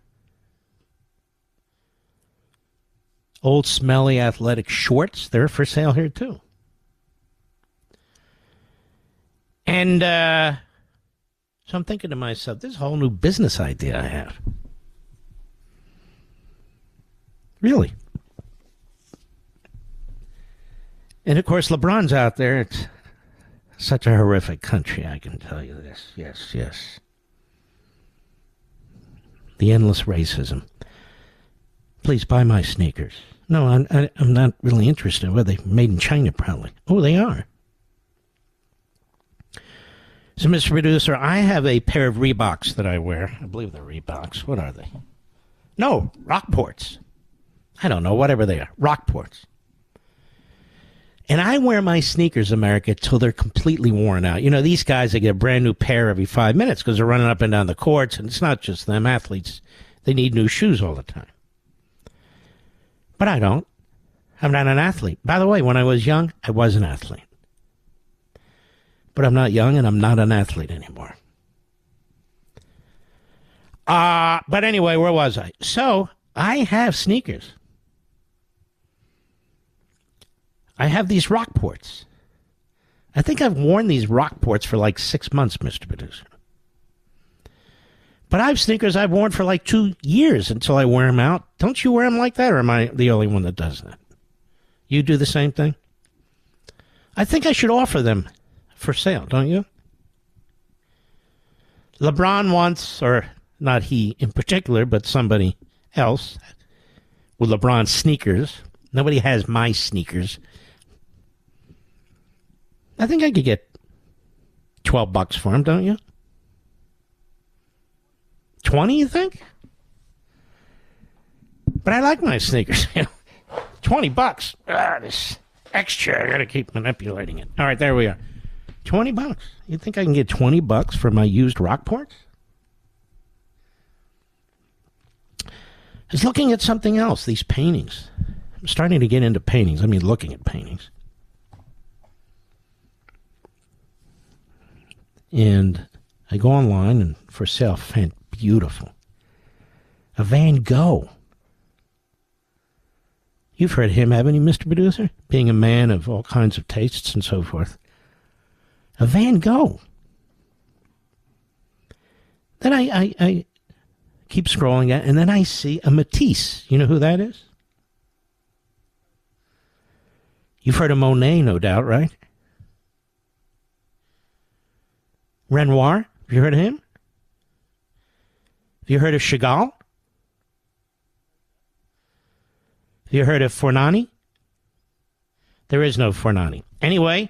Old, smelly athletic shorts? They're for sale here, too. And so I'm thinking to myself, this is a whole new business idea I have. Really. And, of course, LeBron's out there. It's such a horrific country, I can tell you this. Yes, yes. The endless racism. Please buy my sneakers. No, I'm not really interested. Well, they're made in China, probably. Oh, they are. So, Mr. Producer, I have a pair of Reeboks that I wear. I believe they're Reeboks. What are they? No, Rockports. I don't know, whatever they are. Rockports. And I wear my sneakers, America, till they're completely worn out. You know, these guys, they get a brand new pair every 5 minutes because they're running up and down the courts. And it's not just them. Athletes, they need new shoes all the time. But I don't. I'm not an athlete. By the way, when I was young, I was an athlete. But I'm not young and I'm not an athlete anymore. But anyway, where was I? So, I have sneakers. I have these Rockports. I think I've worn these Rockports for like 6 months, Mr. Producer. But I have sneakers I've worn for like 2 years until I wear them out. Don't you wear them like that, or am I the only one that does that? You do the same thing? I think I should offer them for sale, don't you? LeBron wants, or not he in particular, but somebody else with LeBron's sneakers. Nobody has my sneakers. I think I could get $12 for them, don't you? 20, you think? But I like my sneakers. $20. This extra, I gotta keep manipulating it. All right, there we are. $20. You think I can get $20 for my used Rockports? I was looking at something else, these paintings. I'm starting to get into paintings. I mean, looking at paintings. And I go online and for sale, beautiful. A Van Gogh. You've heard of him, haven't you, Mr. Producer? Being a man of all kinds of tastes and so forth. A Van Gogh. Then I keep scrolling at, and then I see a Matisse. You know who that is? You've heard of Monet, no doubt, right? Renoir, have you heard of him? Have you heard of Chagall? Have you heard of Fornani? There is no Fornani. Anyway,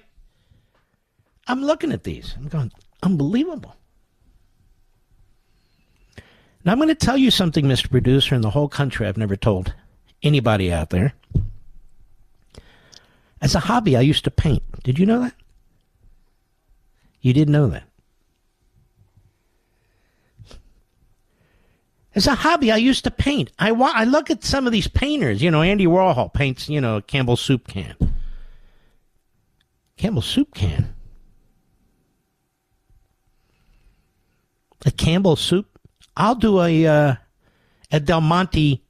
I'm looking at these. I'm going, unbelievable. Now, I'm going to tell you something, Mr. Producer, in the whole country I've never told anybody out there. As a hobby, I used to paint. Did you know that? You did know that. As a hobby, I used to paint. I look at some of these painters. You know, Andy Warhol paints, you know, a Campbell soup can. Campbell soup can? a Campbell soup. I'll do a Del Monte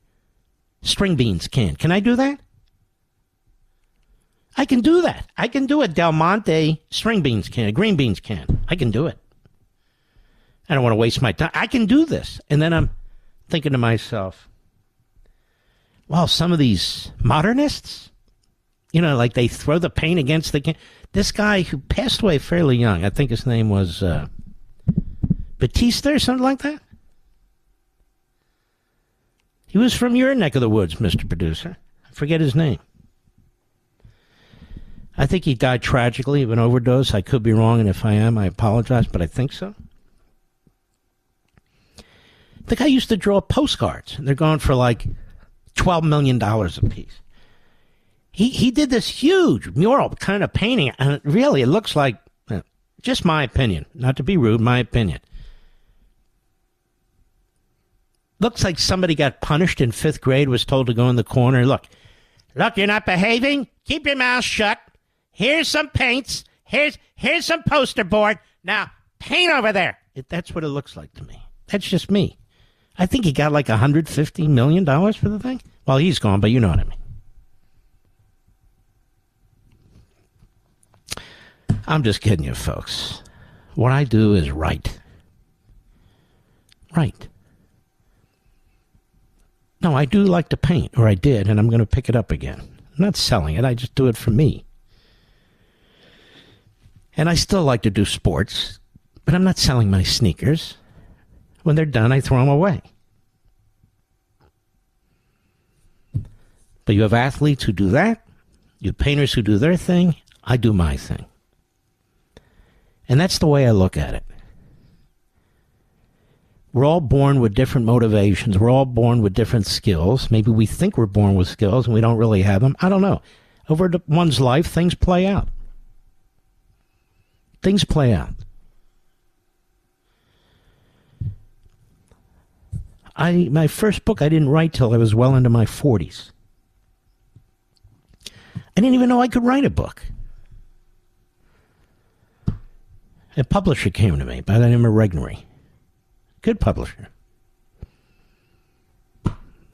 string beans can. Can I do that? I can do that. I can do a Del Monte string beans can, a green beans can. I can do it. I don't want to waste my time. I can do this. And then I'm thinking to myself, well, some of these modernists, like they throw the paint against the can. This guy who passed away fairly young, I think his name was Batista or something like that. He was from your neck of the woods, Mr. Producer. I forget his name. I think he died tragically of an overdose. I could be wrong, and if I am, I apologize, but I think so. The guy used to draw postcards, and they're going for like $12 million a piece. He did this huge mural kind of painting, and really it looks like, just my opinion, not to be rude, my opinion. Looks like somebody got punished in 5th grade, was told to go in the corner. Look, you're not behaving? Keep your mouth shut. Here's some paints. Here's some poster board. Now, paint over there. That's what it looks like to me. That's just me. I think he got like $150 million for the thing. Well, he's gone, but you know what I mean. I'm just kidding you, folks. What I do is right. Right. No, I do like to paint, or I did, and I'm going to pick it up again. I'm not selling it. I just do it for me. And I still like to do sports, but I'm not selling my sneakers. When they're done, I throw them away. But you have athletes who do that. You have painters who do their thing. I do my thing. And that's the way I look at it. We're all born with different motivations. We're all born with different skills. Maybe we think we're born with skills and we don't really have them. I don't know. Over one's life, things play out. Things play out. My first book I didn't write till I was well into my 40s. I didn't even know I could write a book. A publisher came to me by the name of Regnery. Good publisher.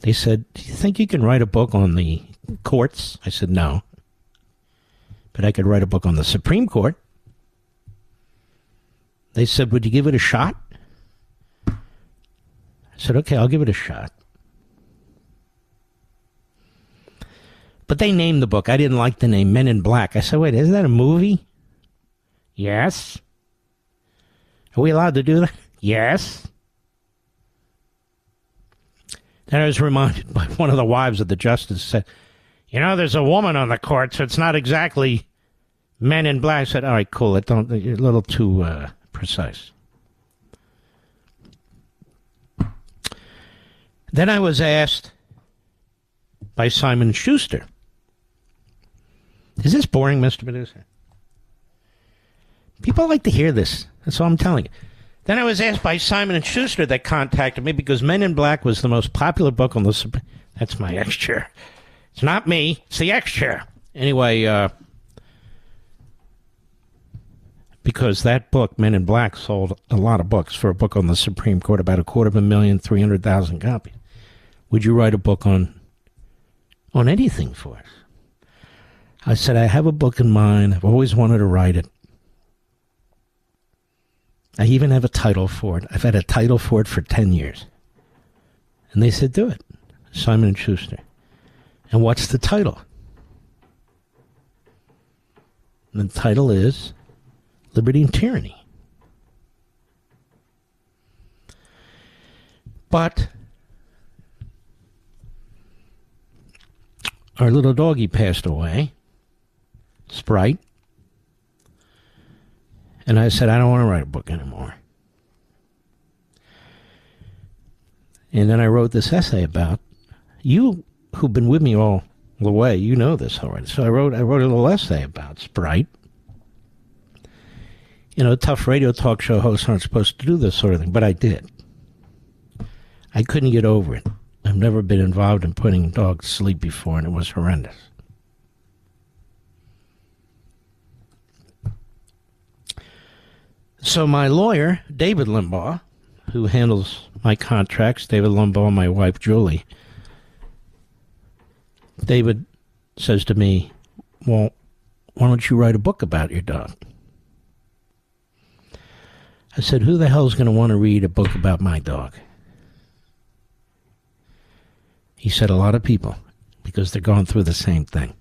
They said, do you think you can write a book on the courts? I said, no. But I could write a book on the Supreme Court. They said, would you give it a shot? I said, okay, I'll give it a shot. But they named the book. I didn't like the name Men in Black. I said, wait, isn't that a movie? Yes. Are we allowed to do that? Yes. Then I was reminded by one of the wives of the justice said, there's a woman on the court, so it's not exactly Men in Black. I said, all right, cool. You're a little too precise. Then I was asked by Simon Schuster. Is this boring, Mr. Producer? People like to hear this. That's all I'm telling you. Then I was asked by Simon & Schuster that contacted me because Men in Black was the most popular book on the... That's my ex-chair. It's not me. It's the ex-chair. Anyway, because that book, Men in Black, sold a lot of books for a book on the Supreme Court, about 250,000, 300,000 copies. Would you write a book on anything for us? I said, I have a book in mind. I've always wanted to write it. I even have a title for it. I've had a title for it for 10 years. And they said, do it. Simon & Schuster. And what's the title? And the title is Liberty and Tyranny. But our little doggy passed away, Sprite. And I said, I don't want to write a book anymore. And then I wrote this essay about, you who've been with me all the way, you know this already. So I wrote a little essay about Sprite. Tough radio talk show hosts aren't supposed to do this sort of thing, but I did. I couldn't get over it. I've never been involved in putting dogs to sleep before, and it was horrendous. So my lawyer, David Limbaugh, who handles my contracts, David Lumbaugh and my wife, Julie, David says to me, well, why don't you write a book about your dog? I said, who the hell is going to want to read a book about my dog? He said, a lot of people, because they're going through the same thing.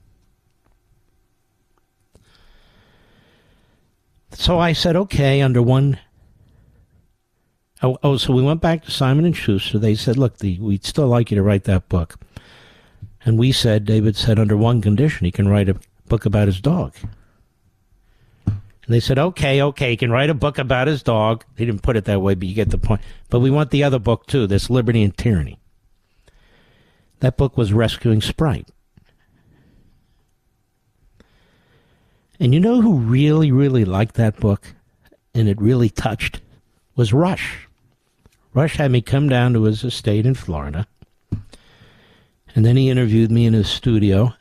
So I said, okay, under one... so we went back to Simon & Schuster. They said, look, we'd still like you to write that book. And we said, David said, under one condition, he can write a book about his dog. And they said, okay, he can write a book about his dog. They didn't put it that way, but you get the point. But we want the other book, too, this Liberty and Tyranny. That book was Rescuing Sprite. And you know who really, really liked that book, and it really touched, was Rush. Rush had me come down to his estate in Florida, and then he interviewed me in his studio.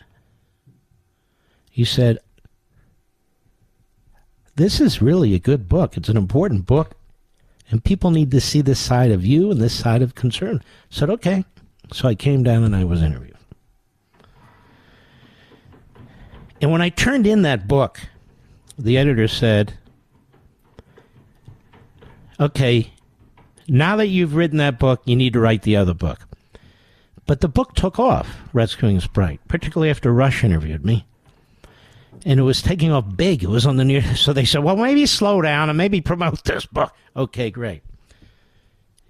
He said, this is really a good book. It's an important book, and people need to see this side of you and this side of concern. I said, okay. So I came down and I was interviewed. And when I turned in that book, the editor said, okay, now that you've written that book, you need to write the other book. But the book took off, Rescuing Sprite, particularly after Rush interviewed me. And it was taking off big. It was on the news. So they said, well, maybe slow down and maybe promote this book. Okay, great.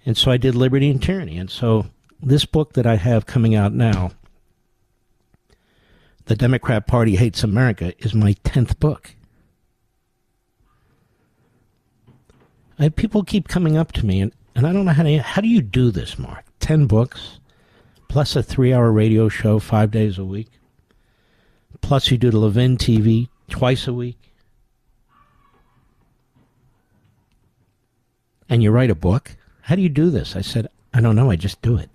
And so I did Liberty and Tyranny. And so this book that I have coming out now, The Democrat Party Hates America, is my 10th book. People keep coming up to me, and I don't know how do you do this, Mark? 10 books, plus a 3-hour radio show 5 days a week, plus you do the Levin TV twice a week, and you write a book? How do you do this? I said, I don't know, I just do it.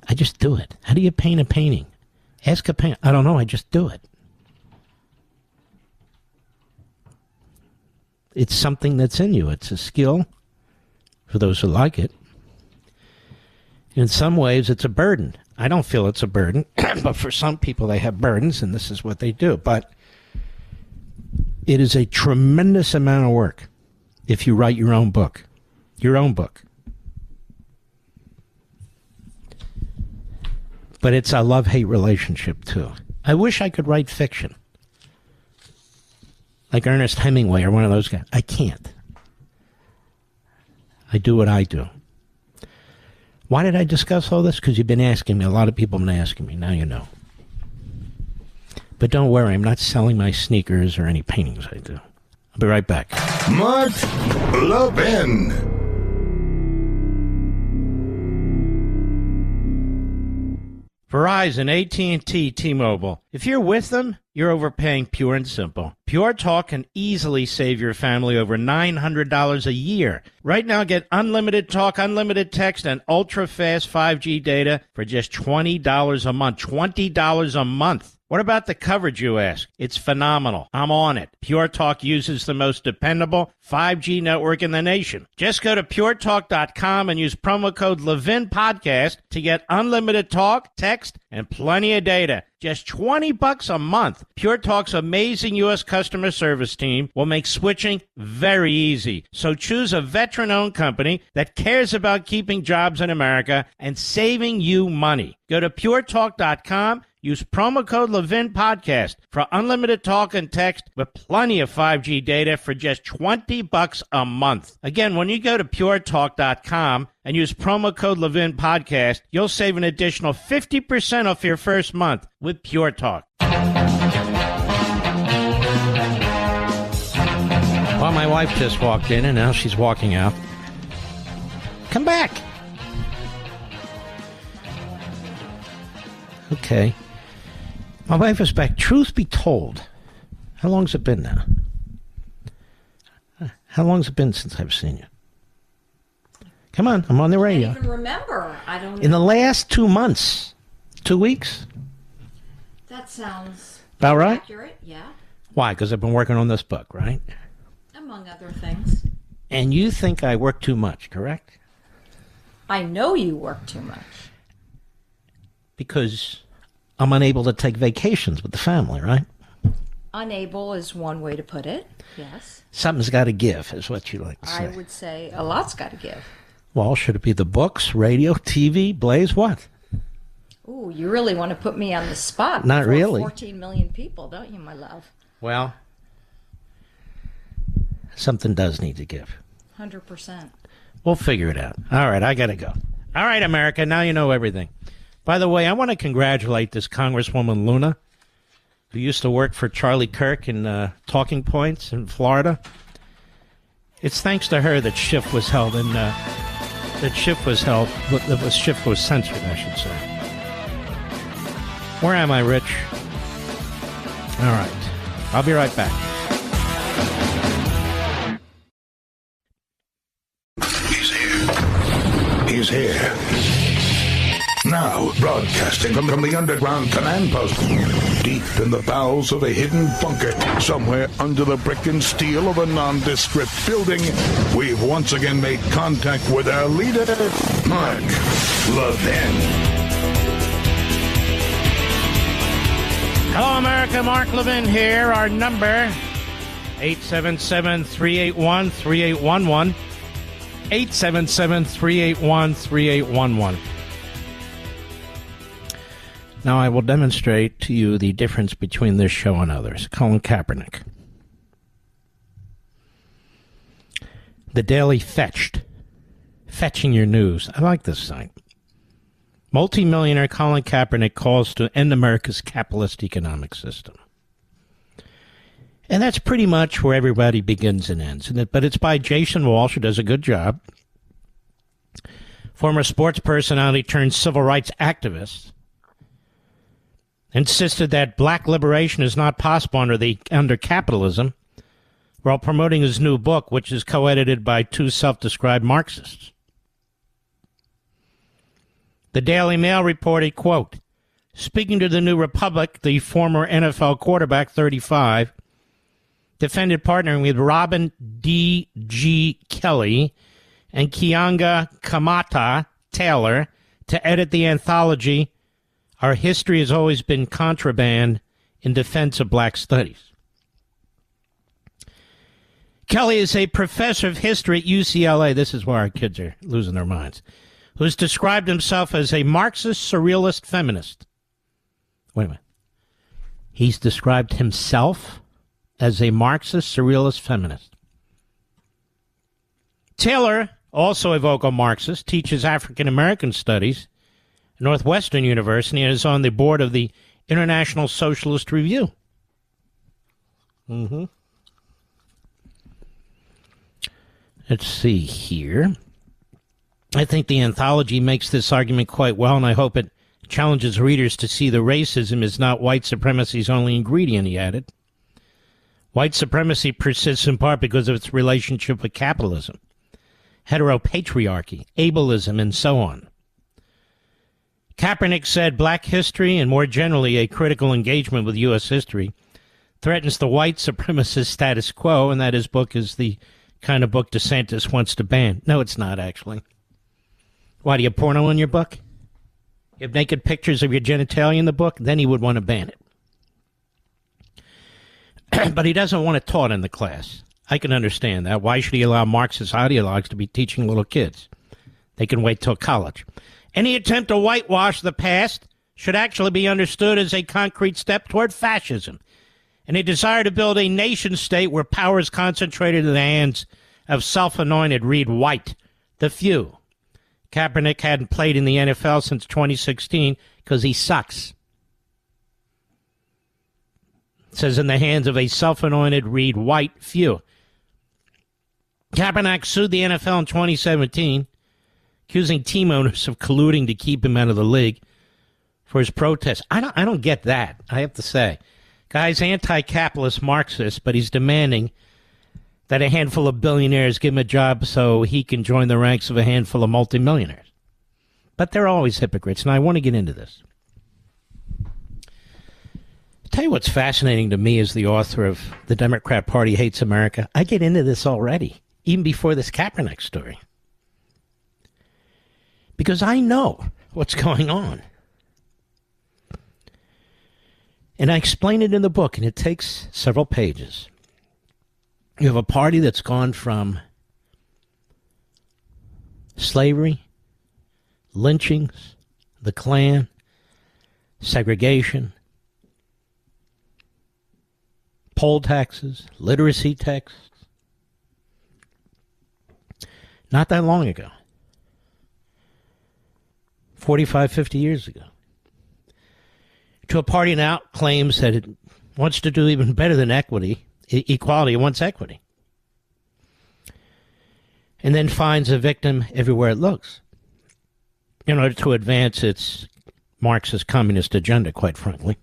I just do it. How do you paint a painting? Ask a painter. I don't know, I just do it. It's something that's in you. It's a skill for those who like it. In some ways, it's a burden. I don't feel it's a burden, but for some people, they have burdens, and this is what they do. But it is a tremendous amount of work if you write your own book. Your own book. But it's a love-hate relationship, too. I wish I could write fiction. Like Ernest Hemingway or one of those guys. I can't. I do what I do. Why did I discuss all this? Because you've been asking me. A lot of people have been asking me. Now you know. But don't worry, I'm not selling my sneakers or any paintings I do. I'll be right back. Mark Levin. Verizon, AT&T, T-Mobile. If you're with them, you're overpaying, pure and simple. Pure Talk can easily save your family over $900 a year. Right now, get unlimited talk, unlimited text, and ultra-fast 5G data for just $20 a month. $20 a month. What about the coverage, you ask? It's phenomenal. I'm on it. Pure Talk uses the most dependable 5G network in the nation. Just go to puretalk.com and use promo code Levin Podcast to get unlimited talk, text, and plenty of data. Just $20 a month. Pure Talk's amazing U.S. customer service team will make switching very easy. So choose a veteran-owned company that cares about keeping jobs in America and saving you money. Go to puretalk.com. Use promo code Levin Podcast for unlimited talk and text with plenty of 5G data for just $20 a month. Again, when you go to puretalk.com and use promo code Levin Podcast, you'll save an additional 50% off your first month with Pure Talk. Well, my wife just walked in and now she's walking out. Come back. Okay. My wife is back. Truth be told, how long's it been now? How long's it been since I've seen you? Come on, I'm on the radio. I don't even remember. I don't know. In the last 2 months. 2 weeks? That sounds about right? accurate, yeah. Why? Because I've been working on this book, right? Among other things. And you think I work too much, correct? I know you work too much. Because I'm unable to take vacations with the family, right? Unable is one way to put it, yes. Something's got to give, is what you like to say. I would say a lot's got to give. Well, should it be the books, radio, TV, Blaze, what? Ooh, you really want to put me on the spot. Not really. 14 million people, don't you, my love? Well, something does need to give. 100%. We'll figure it out. All right, I got to go. All right, America, now you know everything. By the way, I want to congratulate this Congresswoman Luna, who used to work for Charlie Kirk in Talking Points in Florida. It's thanks to her that Schiff was held in, Schiff was censored, I should say. Where am I, Rich? All right. I'll be right back. He's here. Now, broadcasting from the underground command post, deep in the bowels of a hidden bunker, somewhere under the brick and steel of a nondescript building, we've once again made contact with our leader, Mark Levin. Hello, America. Mark Levin here. Our number, 877-381-3811. 877-381-3811. Now, I will demonstrate to you the difference between this show and others. Colin Kaepernick. The Daily Fetched. Fetching your news. I like this site. Multimillionaire Colin Kaepernick calls to end America's capitalist economic system. And that's pretty much where everybody begins and ends. But it's by Jason Walsh, who does a good job. Former sports personality turned civil rights activist. Insisted that black liberation is not possible under capitalism, while promoting his new book, which is co-edited by two self-described Marxists. The Daily Mail reported, quote, speaking to the New Republic, the former NFL quarterback, 35, defended partnering with Robin D.G. Kelly and Kianga Kamata Taylor to edit the anthology Our History Has Always Been Contraband in Defense of Black Studies. Kelly is a professor of history at UCLA. This is where our kids are losing their minds. Who's described himself as a Marxist surrealist feminist. Wait a minute. He's described himself as a Marxist surrealist feminist. Taylor, also a vocal Marxist, teaches African American studies at Northwestern University and is on the board of the International Socialist Review. Let's see here. I think the anthology makes this argument quite well, and I hope it challenges readers to see that racism is not white supremacy's only ingredient, he added. White supremacy persists in part because of its relationship with capitalism, heteropatriarchy, ableism, and so on. Kaepernick said black history, and more generally a critical engagement with U.S. history, threatens the white supremacist status quo, and that his book is the kind of book DeSantis wants to ban. No, it's not, actually. Why, do you have porno in your book? You have naked pictures of your genitalia in the book? Then he would want to ban it. But he doesn't want it taught in the class. I can understand that. Why should he allow Marxist ideologues to be teaching little kids? They can wait till college. Any attempt to whitewash the past should actually be understood as a concrete step toward fascism and a desire to build a nation state where power is concentrated in the hands of self-anointed, read white, the few. Kaepernick hadn't played in the NFL since 2016 because he sucks. It says in the hands of a self-anointed, read white few. Kaepernick sued the NFL in 2017, accusing team owners of colluding to keep him out of the league for his protest. I don't get that, I have to say. Guy's anti-capitalist Marxist, but he's demanding that a handful of billionaires give him a job so he can join the ranks of a handful of multimillionaires. But they're always hypocrites, and I want to get into this. I'll tell you what's fascinating to me as the author of The Democrat Party Hates America. I get into this already. even before this Kaepernick story. Because I know what's going on. And I explain it in the book, and it takes several pages. You have a party that's gone from slavery, lynchings, the Klan, segregation, poll taxes, literacy texts. Not that long ago. 45, 50 years ago. To a party now claims that it wants to do even better than equity, equality, it wants equity. And then finds a victim everywhere it looks in order to advance its Marxist communist agenda, quite frankly.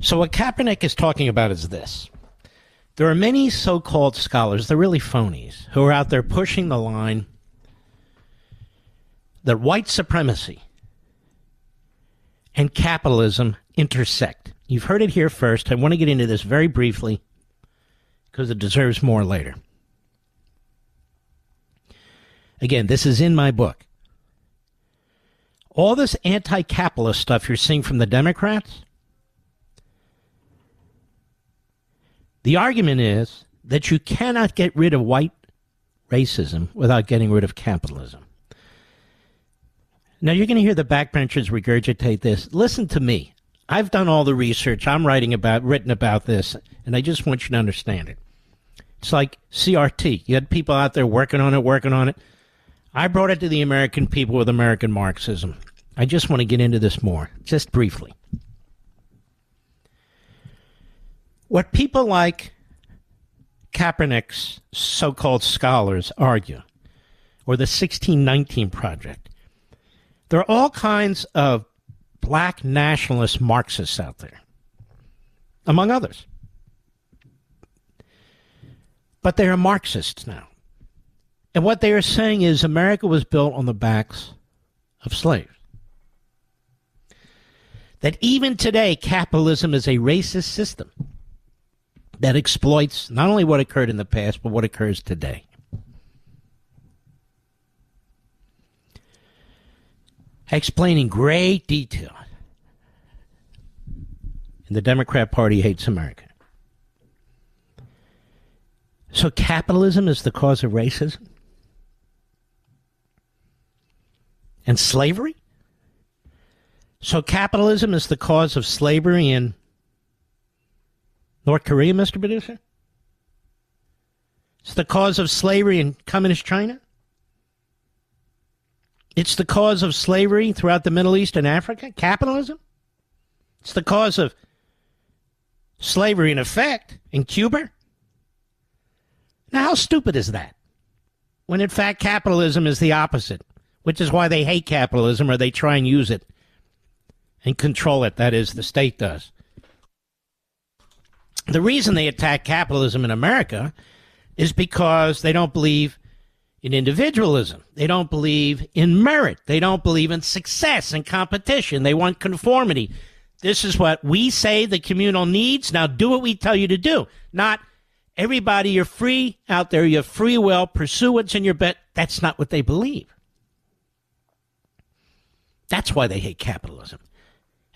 So what Kaepernick is talking about is this. There are many so-called scholars, they're really phonies, who are out there pushing the line that white supremacy and capitalism intersect. You've heard it here first. I want to get into this very briefly because it deserves more later. Again, this is in my book. All this anti-capitalist stuff you're seeing from the Democrats, the argument is that you cannot get rid of white racism without getting rid of capitalism. Now, you're going to hear the backbenchers regurgitate this. Listen to me. I've done all the research. I'm written about this, and I just want you to understand it. It's like CRT. You had people out there working on it. I brought it to the American people with American Marxism. I just want to get into this more, just briefly. What people like Kaepernick's so-called scholars argue, or the 1619 Project, there are all kinds of black nationalist Marxists out there, among others. But they are Marxists now. And what they are saying is America was built on the backs of slaves. That even today, capitalism is a racist system that exploits not only what occurred in the past, but what occurs today. I explain in great detail. And the Democrat Party hates America. So capitalism is the cause of racism? And slavery? So capitalism is the cause of slavery in North Korea, Mr. Producer? It's the cause of slavery in communist China? It's the cause of slavery throughout the Middle East and Africa? Capitalism? It's the cause of slavery in effect in Cuba? Now, how stupid is that? When in fact capitalism is the opposite, which is why they hate capitalism, or they try and use it and control it. That is, the state does. The reason they attack capitalism in America is because they don't believe in individualism. They don't believe in merit. They don't believe in success and competition. They want conformity. This is what we say the communal needs. Now do what we tell you to do. Not everybody, you're free out there. You have free will. Pursue what's in your bet. That's not what they believe. That's why they hate capitalism.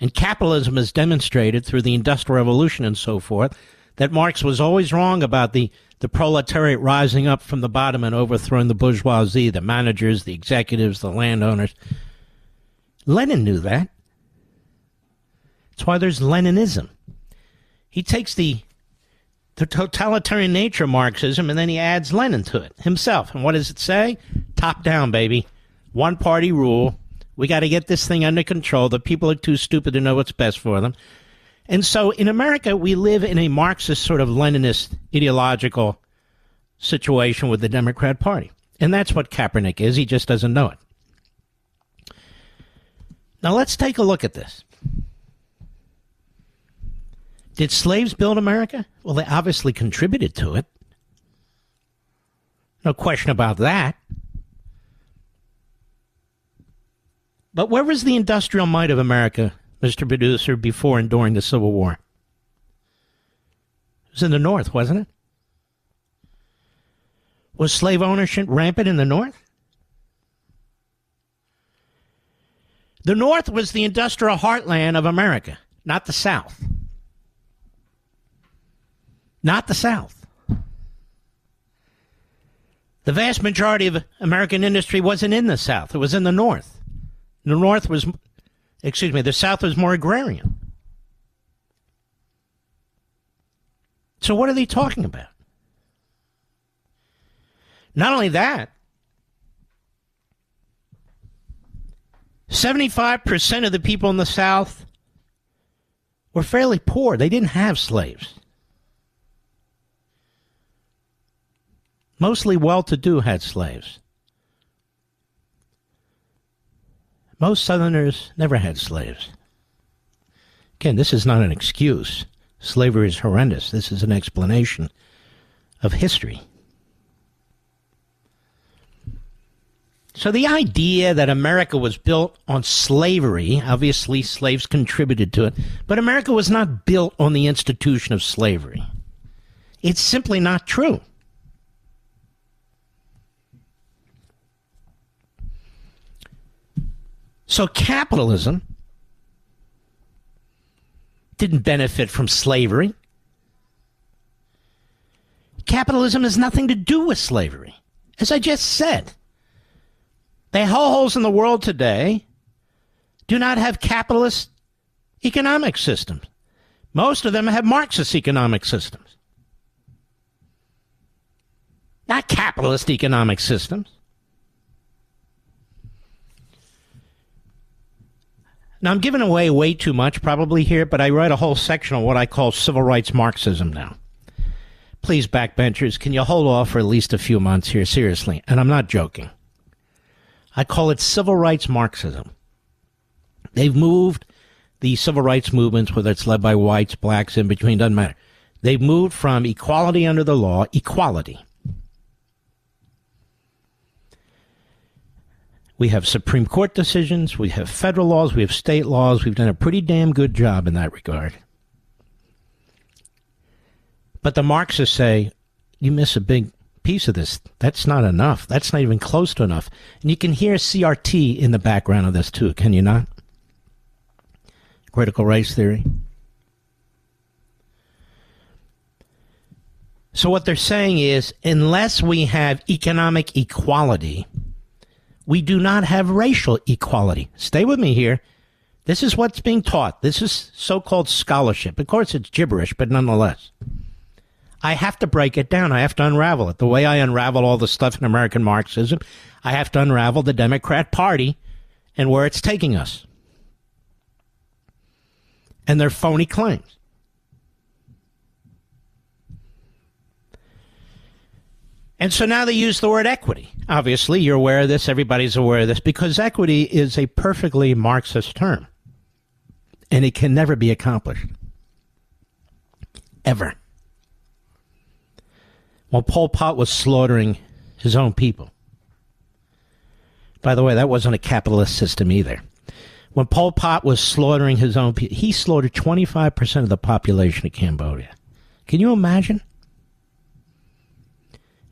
And capitalism is demonstrated through the Industrial Revolution and so forth, that Marx was always wrong about the proletariat rising up from the bottom and overthrowing the bourgeoisie, the managers, the executives, the landowners. Lenin knew that. That's why there's Leninism. He takes the totalitarian nature of Marxism and then he adds Lenin to it himself. And what does it say? Top down, baby. One party rule. We got to get this thing under control. The people are too stupid to know what's best for them. And so in America, we live in a Marxist sort of Leninist ideological situation with the Democrat Party. And that's what Kaepernick is. He just doesn't know it. Now let's take a look at this. Did slaves build America? Well, they obviously contributed to it. No question about that. But where was the industrial might of America, Mr. Producer, before and during the Civil War? It was in the North, wasn't it? Was slave ownership rampant in the North? The North was the industrial heartland of America, not the South. Not the South. The vast majority of American industry wasn't in the South. It was in the North. The South was more agrarian. So what are they talking about? Not only that, 75% of the people in the South were fairly poor. They didn't have slaves. Mostly well-to-do had slaves. Most Southerners never had slaves. Again, this is not an excuse. Slavery is horrendous. This is an explanation of history. So the idea that America was built on slavery, obviously slaves contributed to it, but America was not built on the institution of slavery. It's simply not true. So capitalism didn't benefit from slavery. Capitalism has nothing to do with slavery. As I just said, the hellholes in the world today do not have capitalist economic systems. Most of them have Marxist economic systems. Not capitalist economic systems. Now, I'm giving away way too much probably here, but I write a whole section on what I call civil rights Marxism now. Please, backbenchers, can you hold off for at least a few months here? Seriously, and I'm not joking. I call it civil rights Marxism. They've moved the civil rights movements, whether it's led by whites, blacks, in between, doesn't matter. They've moved from equality under the law, equality. We have Supreme Court decisions, we have federal laws, we have state laws. We've done a pretty damn good job in that regard. But the Marxists say, you miss a big piece of this. That's not enough. That's not even close to enough. And you can hear CRT in the background of this too, can you not? Critical race theory. So what they're saying is, unless we have economic equality, we do not have racial equality. Stay with me here. This is what's being taught. This is so-called scholarship. Of course, it's gibberish, but nonetheless. I have to break it down. I have to unravel it. The way I unravel all the stuff in American Marxism, I have to unravel the Democrat Party and where it's taking us. And their phony claims. And so now they use the word equity. Obviously, you're aware of this. Everybody's aware of this because equity is a perfectly Marxist term. And it can never be accomplished. Ever. While Pol Pot was slaughtering his own people. By the way, that wasn't a capitalist system either. When Pol Pot was slaughtering his own people, he slaughtered 25% of the population of Cambodia. Can you imagine?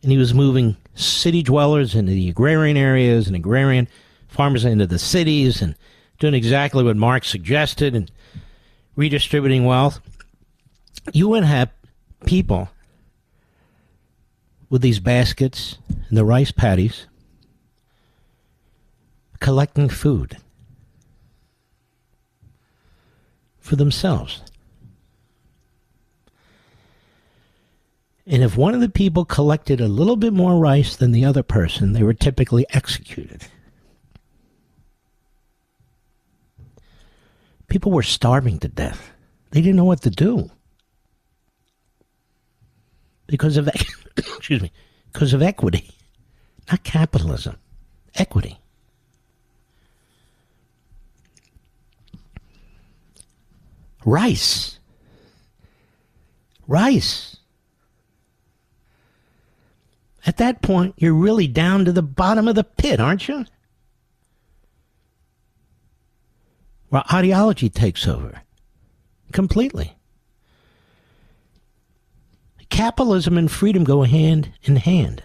And he was moving city dwellers into the agrarian areas and agrarian farmers into the cities and doing exactly what Marx suggested and redistributing wealth. You would have people with these baskets and the rice paddies collecting food for themselves. And if one of the people collected a little bit more rice than the other person, they were typically executed. People were starving to death. They didn't know what to do. Because of because of equity. Not capitalism. Equity. Rice. At that point, you're really down to the bottom of the pit, aren't you? Well, ideology takes over. Completely. Capitalism and freedom go hand in hand.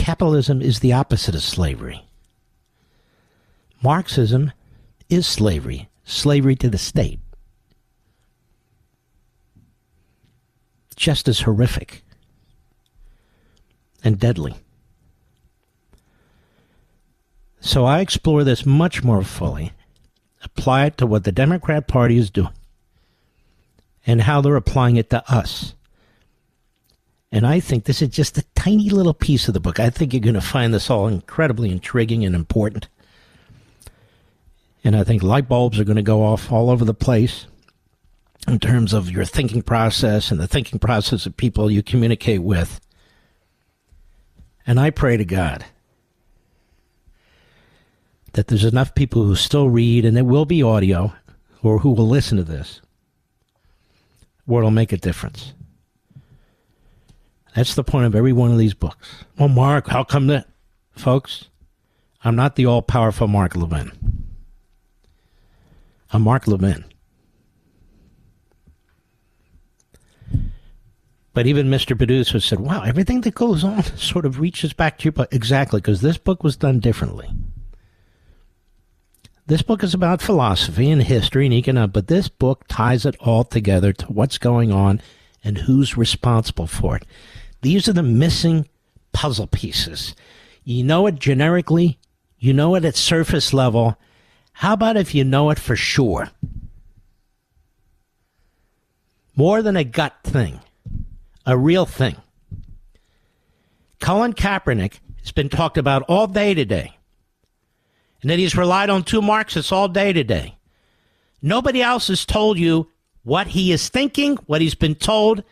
capitalism is the opposite of slavery. Marxism is slavery, slavery to the state. Just as horrific and deadly. So I explore this much more fully, apply it to what the Democrat Party is doing, and how they're applying it to us. And I think this is just a tiny little piece of the book. I think you're going to find this all incredibly intriguing and important. And I think light bulbs are going to go off all over the place in terms of your thinking process and the thinking process of people you communicate with. And I pray to God that there's enough people who still read, and there will be audio, or who will listen to this, where it'll make a difference. That's the point of every one of these books. Well, Mark, how come that? Folks, I'm not the all-powerful Mark Levin. I'm Mark Levin. But even Mr. Producer said, wow, everything that goes on sort of reaches back to your book. Exactly, because this book was done differently. This book is about philosophy and history and economics, but this book ties it all together to what's going on and who's responsible for it. These are the missing puzzle pieces. You know it generically. You know it at surface level. How about if you know it for sure? More than a gut thing. A real thing. Colin Kaepernick has been talked about all day today. And that he's relied on two Marxists all day today. Nobody else has told you what he is thinking, what he's been told,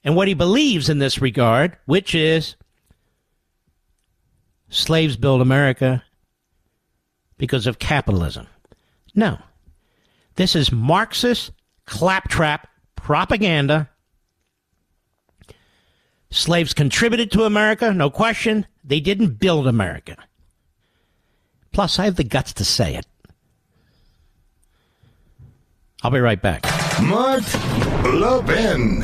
and what he believes in this regard, which is slaves build America because of capitalism. No. This is Marxist claptrap propaganda. Slaves contributed to America, no question. They didn't build America. Plus, I have the guts to say it. I'll be right back. Mark Levin.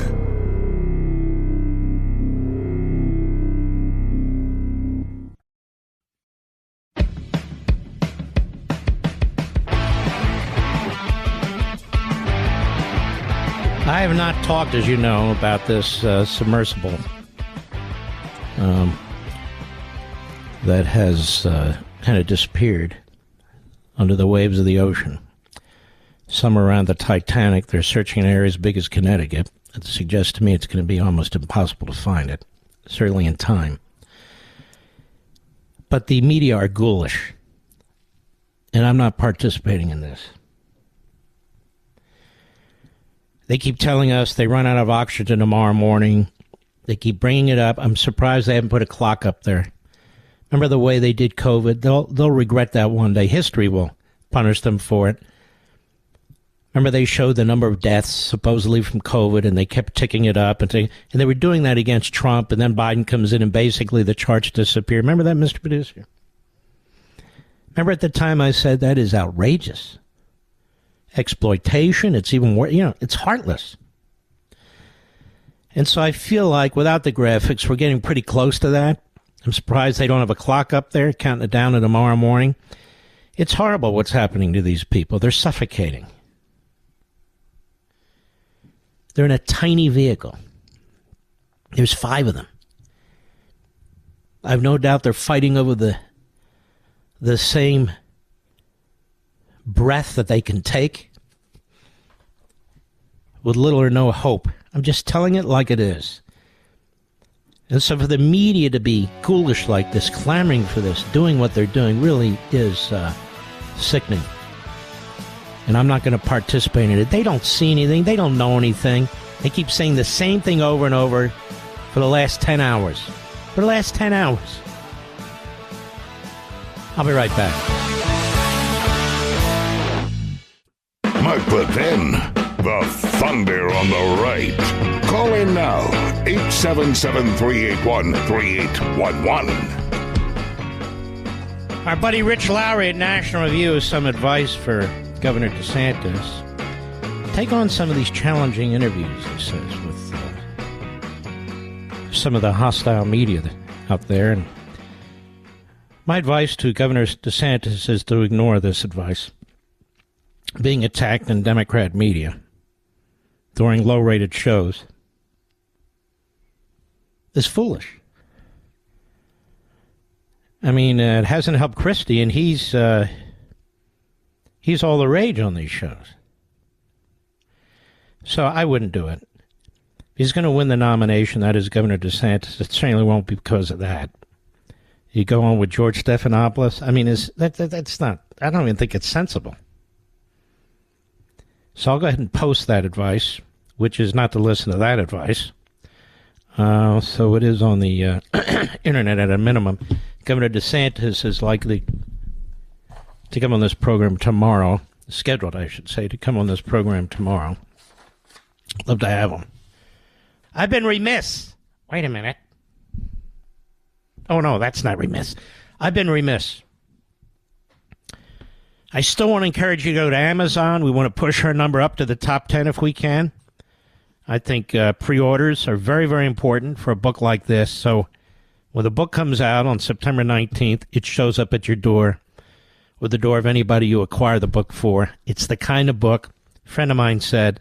I have not talked, as you know, about this submersible that has kind of disappeared under the waves of the ocean. Somewhere around the Titanic, they're searching an area as big as Connecticut. It suggests to me it's going to be almost impossible to find it, certainly in time. But the media are ghoulish, and I'm not participating in this. They keep telling us they run out of oxygen tomorrow morning. They keep bringing it up. I'm surprised they haven't put a clock up there. Remember the way they did COVID? They'll regret that one day. History will punish them for it. Remember they showed the number of deaths supposedly from COVID, and they kept ticking it up. And they were doing that against Trump, and then Biden comes in and basically the charts disappear. Remember that, Mr. Producer? Remember at the time I said that is outrageous. Exploitation, it's even worse. It's heartless. And so I feel like without the graphics, we're getting pretty close to that. I'm surprised they don't have a clock up there counting it down to tomorrow morning. It's horrible what's happening to these people. They're suffocating. They're in a tiny vehicle. There's 5 of them. I've no doubt they're fighting over the same breath that they can take with little or no hope. I'm just telling it like it is. And so for the media to be ghoulish like this, clamoring for this, doing what they're doing, really is sickening. And I'm not going to participate in it. They don't see anything. They don't know anything. They keep saying the same thing over and over for the last 10 hours. For the last 10 hours. I'll be right back. Mark Levin, the thunder on the right. Call in now, 877-381-3811. Our buddy Rich Lowry at National Review has some advice for Governor DeSantis. Take on some of these challenging interviews, he says, with some of the hostile media out there. And my advice to Governor DeSantis is to ignore this advice. Being attacked in Democrat media during low-rated shows is foolish. I mean, it hasn't helped Christie, and he's all the rage on these shows. So I wouldn't do it. He's going to win the nomination. That is Governor DeSantis. It certainly won't be because of that. You go on with George Stephanopoulos. I mean, that's not. I don't even think it's sensible. So I'll go ahead and post that advice, which is not to listen to that advice. So it is on the internet at a minimum. Governor DeSantis is likely to come on this program tomorrow. Scheduled, I should say, to come on this program tomorrow. Love to have him. I've been remiss. Wait a minute. Oh, no, that's not remiss. I've been remiss. I still want to encourage you to go to Amazon. We want to push our number up to the top 10 if we can. I think pre-orders are very, very important for a book like this. So when the book comes out on September 19th, it shows up at your door or the door of anybody you acquire the book for. It's the kind of book, a friend of mine said,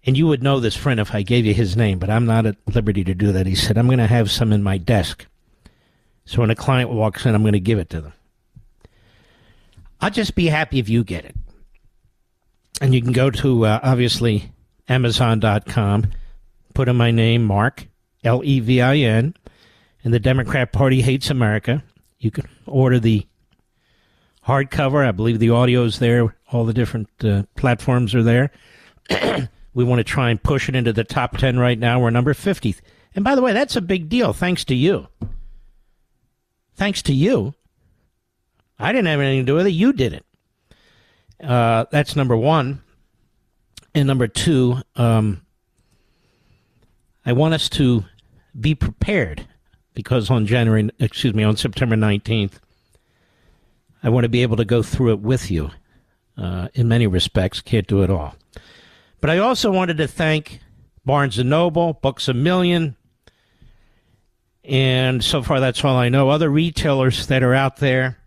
and you would know this friend if I gave you his name, but I'm not at liberty to do that. He said, I'm going to have some in my desk. So when a client walks in, I'm going to give it to them. I'll just be happy if you get it. And you can go to, obviously, Amazon.com, put in my name, Mark, Levin, and the Democrat Party Hates America. You can order the hardcover. I believe the audio is there. All the different platforms are there. We want to try and push it into the top 10 right now. We're number 50th. And by the way, that's a big deal, thanks to you. Thanks to you. I didn't have anything to do with it. You did it. That's number one. And number two, I want us to be prepared because on September 19th, I want to be able to go through it with you. In many respects, can't do it all. But I also wanted to thank Barnes & Noble, Books A Million, and so far that's all I know, other retailers that are out there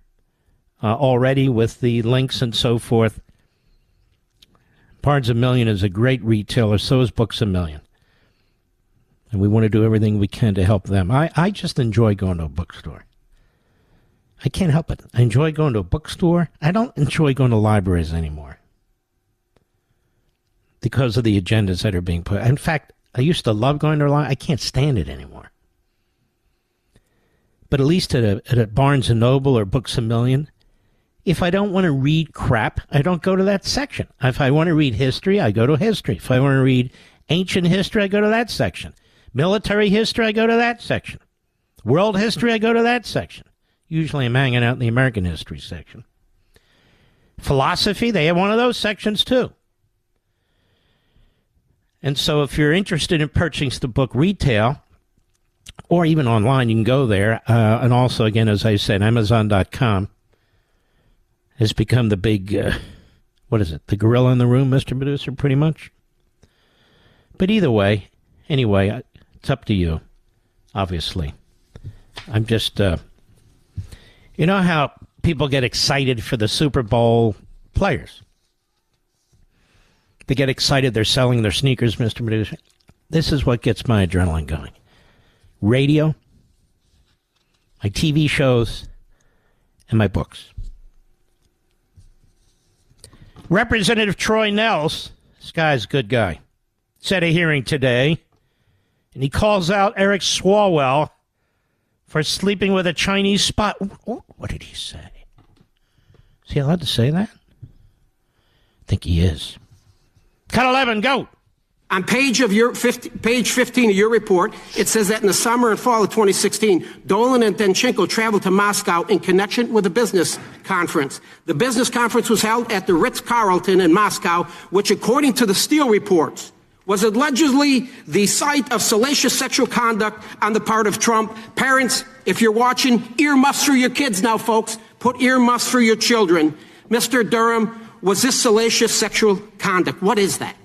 already with the links and so forth. Barnes & Million is a great retailer, so is Books A Million. And we want to do everything we can to help them. I just enjoy going to a bookstore. I can't help it. I enjoy going to a bookstore. I don't enjoy going to libraries anymore because of the agendas that are being put. In fact, I used to love going to a library. I can't stand it anymore. But at least at a Barnes & Noble or Books A Million, if I don't want to read crap, I don't go to that section. If I want to read history, I go to history. If I want to read ancient history, I go to that section. Military history, I go to that section. World history, I go to that section. Usually I'm hanging out in the American history section. Philosophy, they have one of those sections too. And so if you're interested in purchasing the book retail, or even online, you can go there. And also, again, as I said, Amazon.com has become the big, the gorilla in the room, Mr. Producer, pretty much. But either way, anyway, it's up to you, obviously. I'm just, you know how people get excited for the Super Bowl players? They get excited they're selling their sneakers, Mr. Producer. This is what gets my adrenaline going. Radio, my TV shows, and my books. Representative Troy Nels, this guy's a good guy, said a hearing today, and he calls out Eric Swalwell for sleeping with a Chinese spy. What did he say? Is he allowed to say that? I think he is. Cut 11, go. On page 15 of your report, it says that in the summer and fall of 2016, Dolan and Danchenko traveled to Moscow in connection with a business conference. The business conference was held at the Ritz-Carlton in Moscow, which, according to the Steele reports, was allegedly the site of salacious sexual conduct on the part of Trump. Parents, if you're watching, earmuffs for your kids now, folks. Put earmuffs for your children. Mr. Durham, was this salacious sexual conduct? What is that?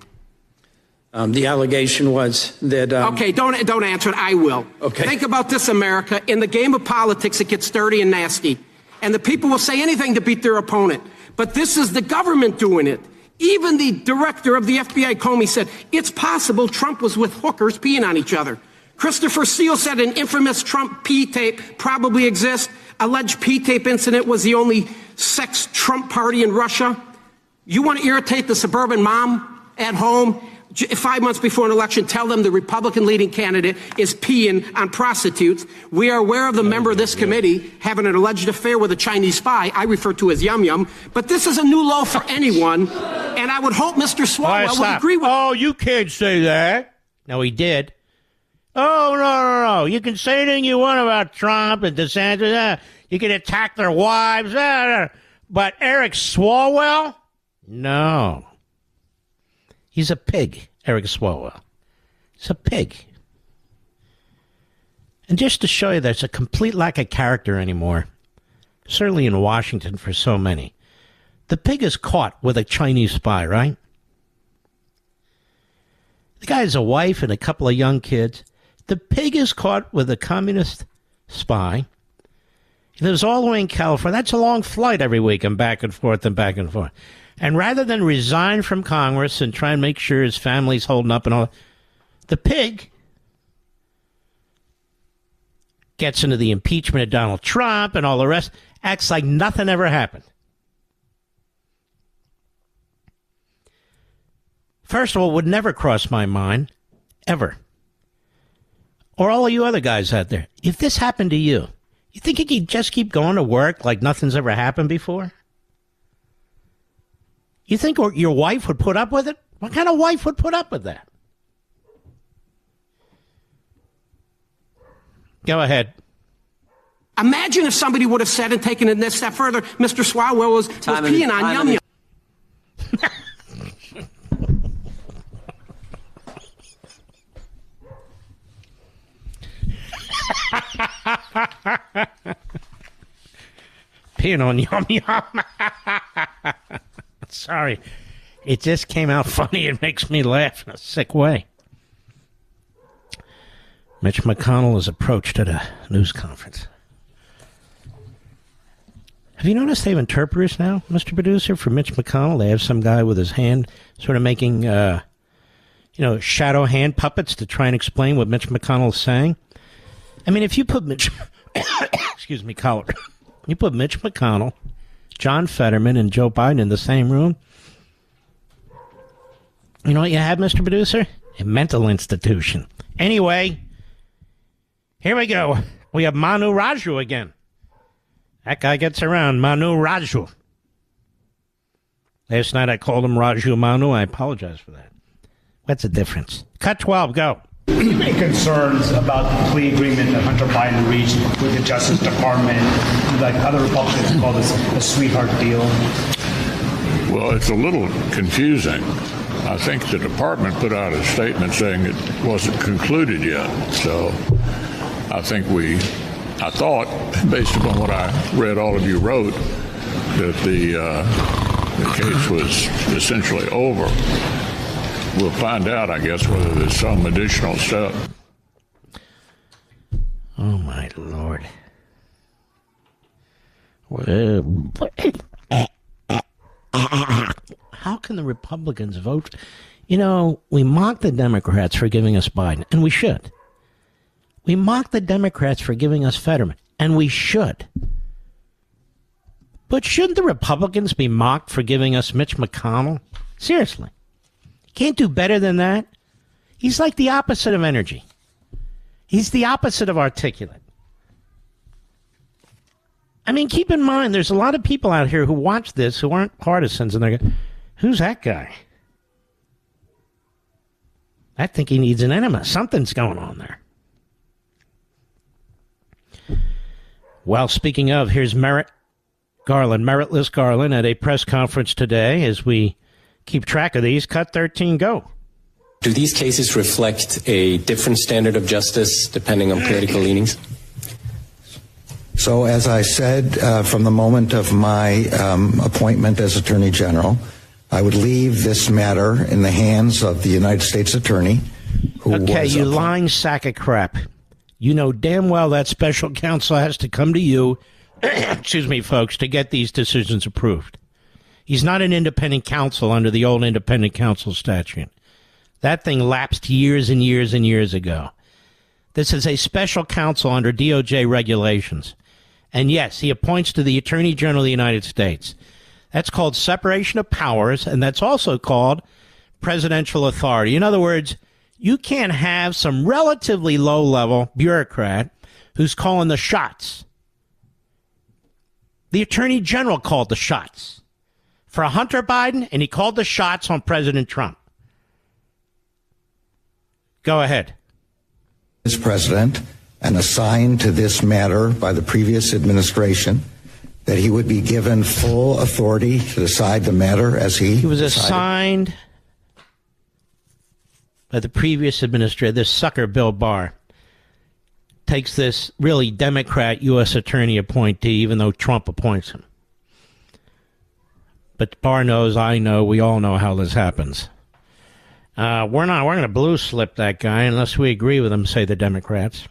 The allegation was that... Okay, don't answer it. I will. Okay. Think about this, America. In the game of politics, it gets dirty and nasty. And the people will say anything to beat their opponent. But this is the government doing it. Even the director of the FBI, Comey, said it's possible Trump was with hookers peeing on each other. Christopher Steele said an infamous Trump pee tape probably exists. Alleged pee tape incident was the only sex Trump party in Russia. You want to irritate the suburban mom at home? 5 months before an election, tell them the Republican leading candidate is peeing on prostitutes. We are aware of the member of this committee having an alleged affair with a Chinese spy I refer to as Yum Yum. But this is a new low for anyone, and I would hope Mr. Swalwell would agree with... Oh, you can't say that. No, he did. Oh, no. You can say anything you want about Trump and DeSantis. You can attack their wives. But Eric Swalwell? No. He's a pig, Eric Swalwell. He's a pig. And just to show you there's a complete lack of character anymore, certainly in Washington for so many, the pig is caught with a Chinese spy, right? The guy has a wife and a couple of young kids. The pig is caught with a communist spy. He lives all the way in California. That's a long flight every week and back and forth and back and forth. And rather than resign from Congress and try and make sure his family's holding up and all, the pig gets into the impeachment of Donald Trump and all the rest, acts like nothing ever happened. First of all, it would never cross my mind, ever. Or all of you other guys out there, if this happened to you, you think you could just keep going to work like nothing's ever happened before? You think your wife would put up with it? What kind of wife would put up with that? Go ahead. Imagine if somebody would have said and taken it a step further, Mr. Swalwell was peeing on Yum Yum. Peeing on Yum Yum. Sorry. It just came out funny. It makes me laugh in a sick way. Mitch McConnell is approached at a news conference. Have you noticed they have interpreters now, Mr. Producer, for Mitch McConnell? They have some guy with his hand sort of making, shadow hand puppets to try and explain what Mitch McConnell is saying. I mean, if you put Mitch... excuse me, caller. You put Mitch McConnell, John Fetterman, and Joe Biden in the same room, you know what you have, Mr. Producer? A mental institution. Anyway, here we go. We have Manu Raju again. That guy gets around, Manu Raju. Last night I called him Raju Manu. I apologize for that. What's the difference? Cut 12, go. Any concerns about the plea agreement that Hunter Biden reached with the Justice Department? Like other Republicans call this a sweetheart deal. Well, it's a little confusing. I think the department put out a statement saying it wasn't concluded yet. So I thought, based upon what I read all of you wrote, that the case was essentially over. We'll find out, I guess, whether there's some additional step. Oh, my Lord. How can the Republicans vote? You know, we mock the Democrats for giving us Biden, and we should. We mock the Democrats for giving us Fetterman, and we should. But shouldn't the Republicans be mocked for giving us Mitch McConnell? Seriously. Can't do better than that. He's like the opposite of energy. He's the opposite of articulate. I mean, keep in mind, there's a lot of people out here who watch this who aren't partisans, and they're going, who's that guy? I think he needs an enema. Something's going on there. Well, speaking of, here's Meritless Garland, at a press conference today as we keep track of these. Cut 13, go. Do these cases reflect a different standard of justice depending on political leanings? So, as I said, from the moment of my appointment as Attorney General, I would leave this matter in the hands of the United States Attorney. Okay, you lying sack of crap. You know damn well that special counsel has to come to you, excuse me, folks, to get these decisions approved. He's not an independent counsel under the old independent counsel statute. That thing lapsed years and years and years ago. This is a special counsel under DOJ regulations. And yes, he appoints to the Attorney General of the United States. That's called separation of powers, and that's also called presidential authority. In other words, you can't have some relatively low-level bureaucrat who's calling the shots. The Attorney General called the shots for Hunter Biden, and he called the shots on President Trump. Go ahead. As president and assigned to this matter by the previous administration, that he would be given full authority to decide the matter as he was decided. Assigned by the previous administrator. This sucker Bill Barr takes this really Democrat U.S. attorney appointee, even though Trump appoints him. But Barr knows, I know, we all know how this happens. We're going to blue slip that guy unless we agree with him, say the Democrats.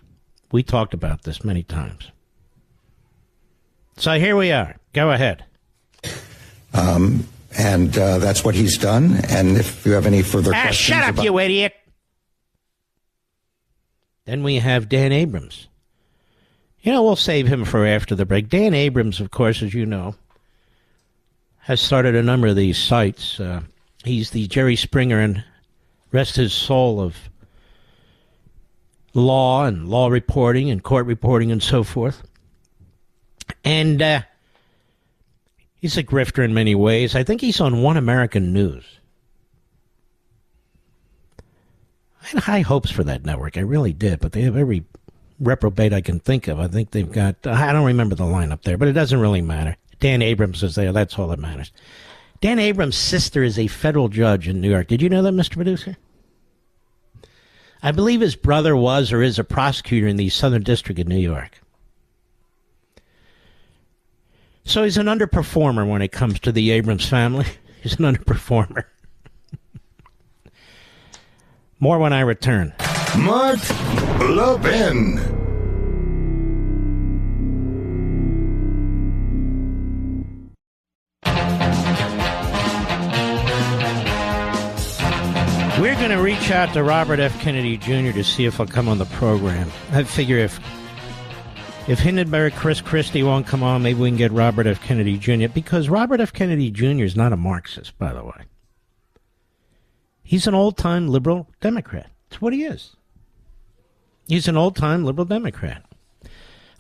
We talked about this many times. So here we are. Go ahead. And that's what he's done. And if you have any further questions... Shut up, you idiot! Then we have Dan Abrams. You know, we'll save him for after the break. Dan Abrams, of course, as you know, has started a number of these sites. He's the Jerry Springer and rest his soul of law and law reporting and court reporting and so forth. And he's a grifter in many ways. I think he's on One American News. I had high hopes for that network. I really did, but they have every reprobate I can think of. I think they've got, I don't remember the lineup there, but it doesn't really matter. Dan Abrams is there. That's all that matters. Dan Abrams' sister is a federal judge in New York. Did you know that, Mr. Producer? I believe his brother was or is a prosecutor in the Southern District of New York. So he's an underperformer when it comes to the Abrams family. He's an underperformer. More when I return. Mark Levin. We're going to reach out to Robert F. Kennedy Jr. to see if he'll come on the program. I figure if Hindenburg, Chris Christie won't come on, maybe we can get Robert F. Kennedy Jr. Because Robert F. Kennedy Jr. is not a Marxist, by the way. He's an old-time liberal Democrat. That's what he is. He's an old-time liberal Democrat.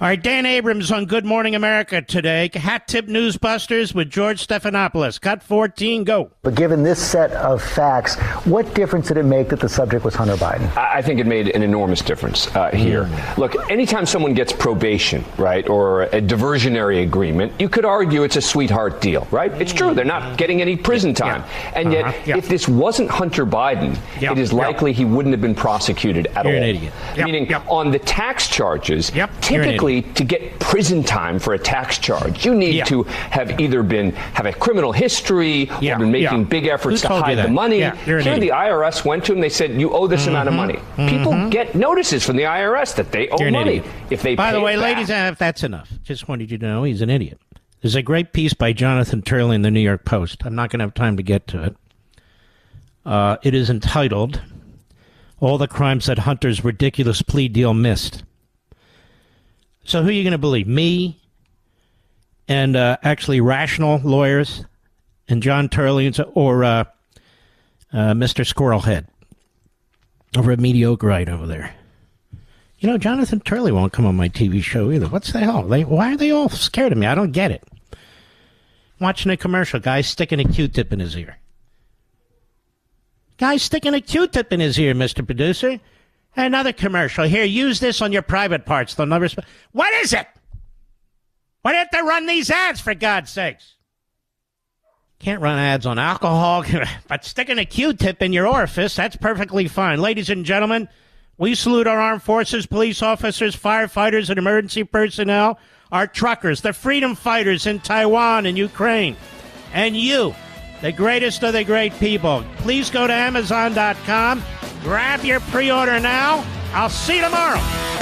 All right, Dan Abrams on Good Morning America today. Hat Tip Newsbusters with George Stephanopoulos. Cut 14, go. But given this set of facts, what difference did it make that the subject was Hunter Biden? I think it made an enormous difference here. Look, anytime someone gets probation, right, or a diversionary agreement, you could argue it's a sweetheart deal, right? It's true. They're not getting any prison time. And yet, if this wasn't Hunter Biden, it is likely he wouldn't have been prosecuted at all. You're an idiot. Meaning, on the tax charges, typically to get prison time for a tax charge, you need to have either have a criminal history or been making big efforts to hide the money. Here the IRS went to him, they said, you owe this amount of money. People get notices from the IRS that they owe money. If they By the way, it back. ladies, that's enough. Just wanted you to know he's an idiot. There's a great piece by Jonathan Turley in the New York Post. I'm not going to have time to get to it. It is entitled, All the Crimes That Hunter's Ridiculous Plea Deal Missed. So who are you going to believe? Me and actually rational lawyers and John Turley or Mr. Squirrelhead over at Mediocreite over there? You know, Jonathan Turley won't come on my TV show either. What's the hell? Why are they all scared of me? I don't get it. Watching a commercial, guy sticking a Q-tip in his ear. Guy sticking a Q-tip in his ear, Mr. Producer. Another commercial. Here, use this on your private parts. They'll never... What is it? Why do you have to run these ads, for God's sakes? Can't run ads on alcohol, but sticking a Q-tip in your orifice, that's perfectly fine. Ladies and gentlemen, we salute our armed forces, police officers, firefighters, and emergency personnel, our truckers, the freedom fighters in Taiwan and Ukraine, and you, the greatest of the great people. Please go to Amazon.com. Grab your pre-order now. I'll see you tomorrow.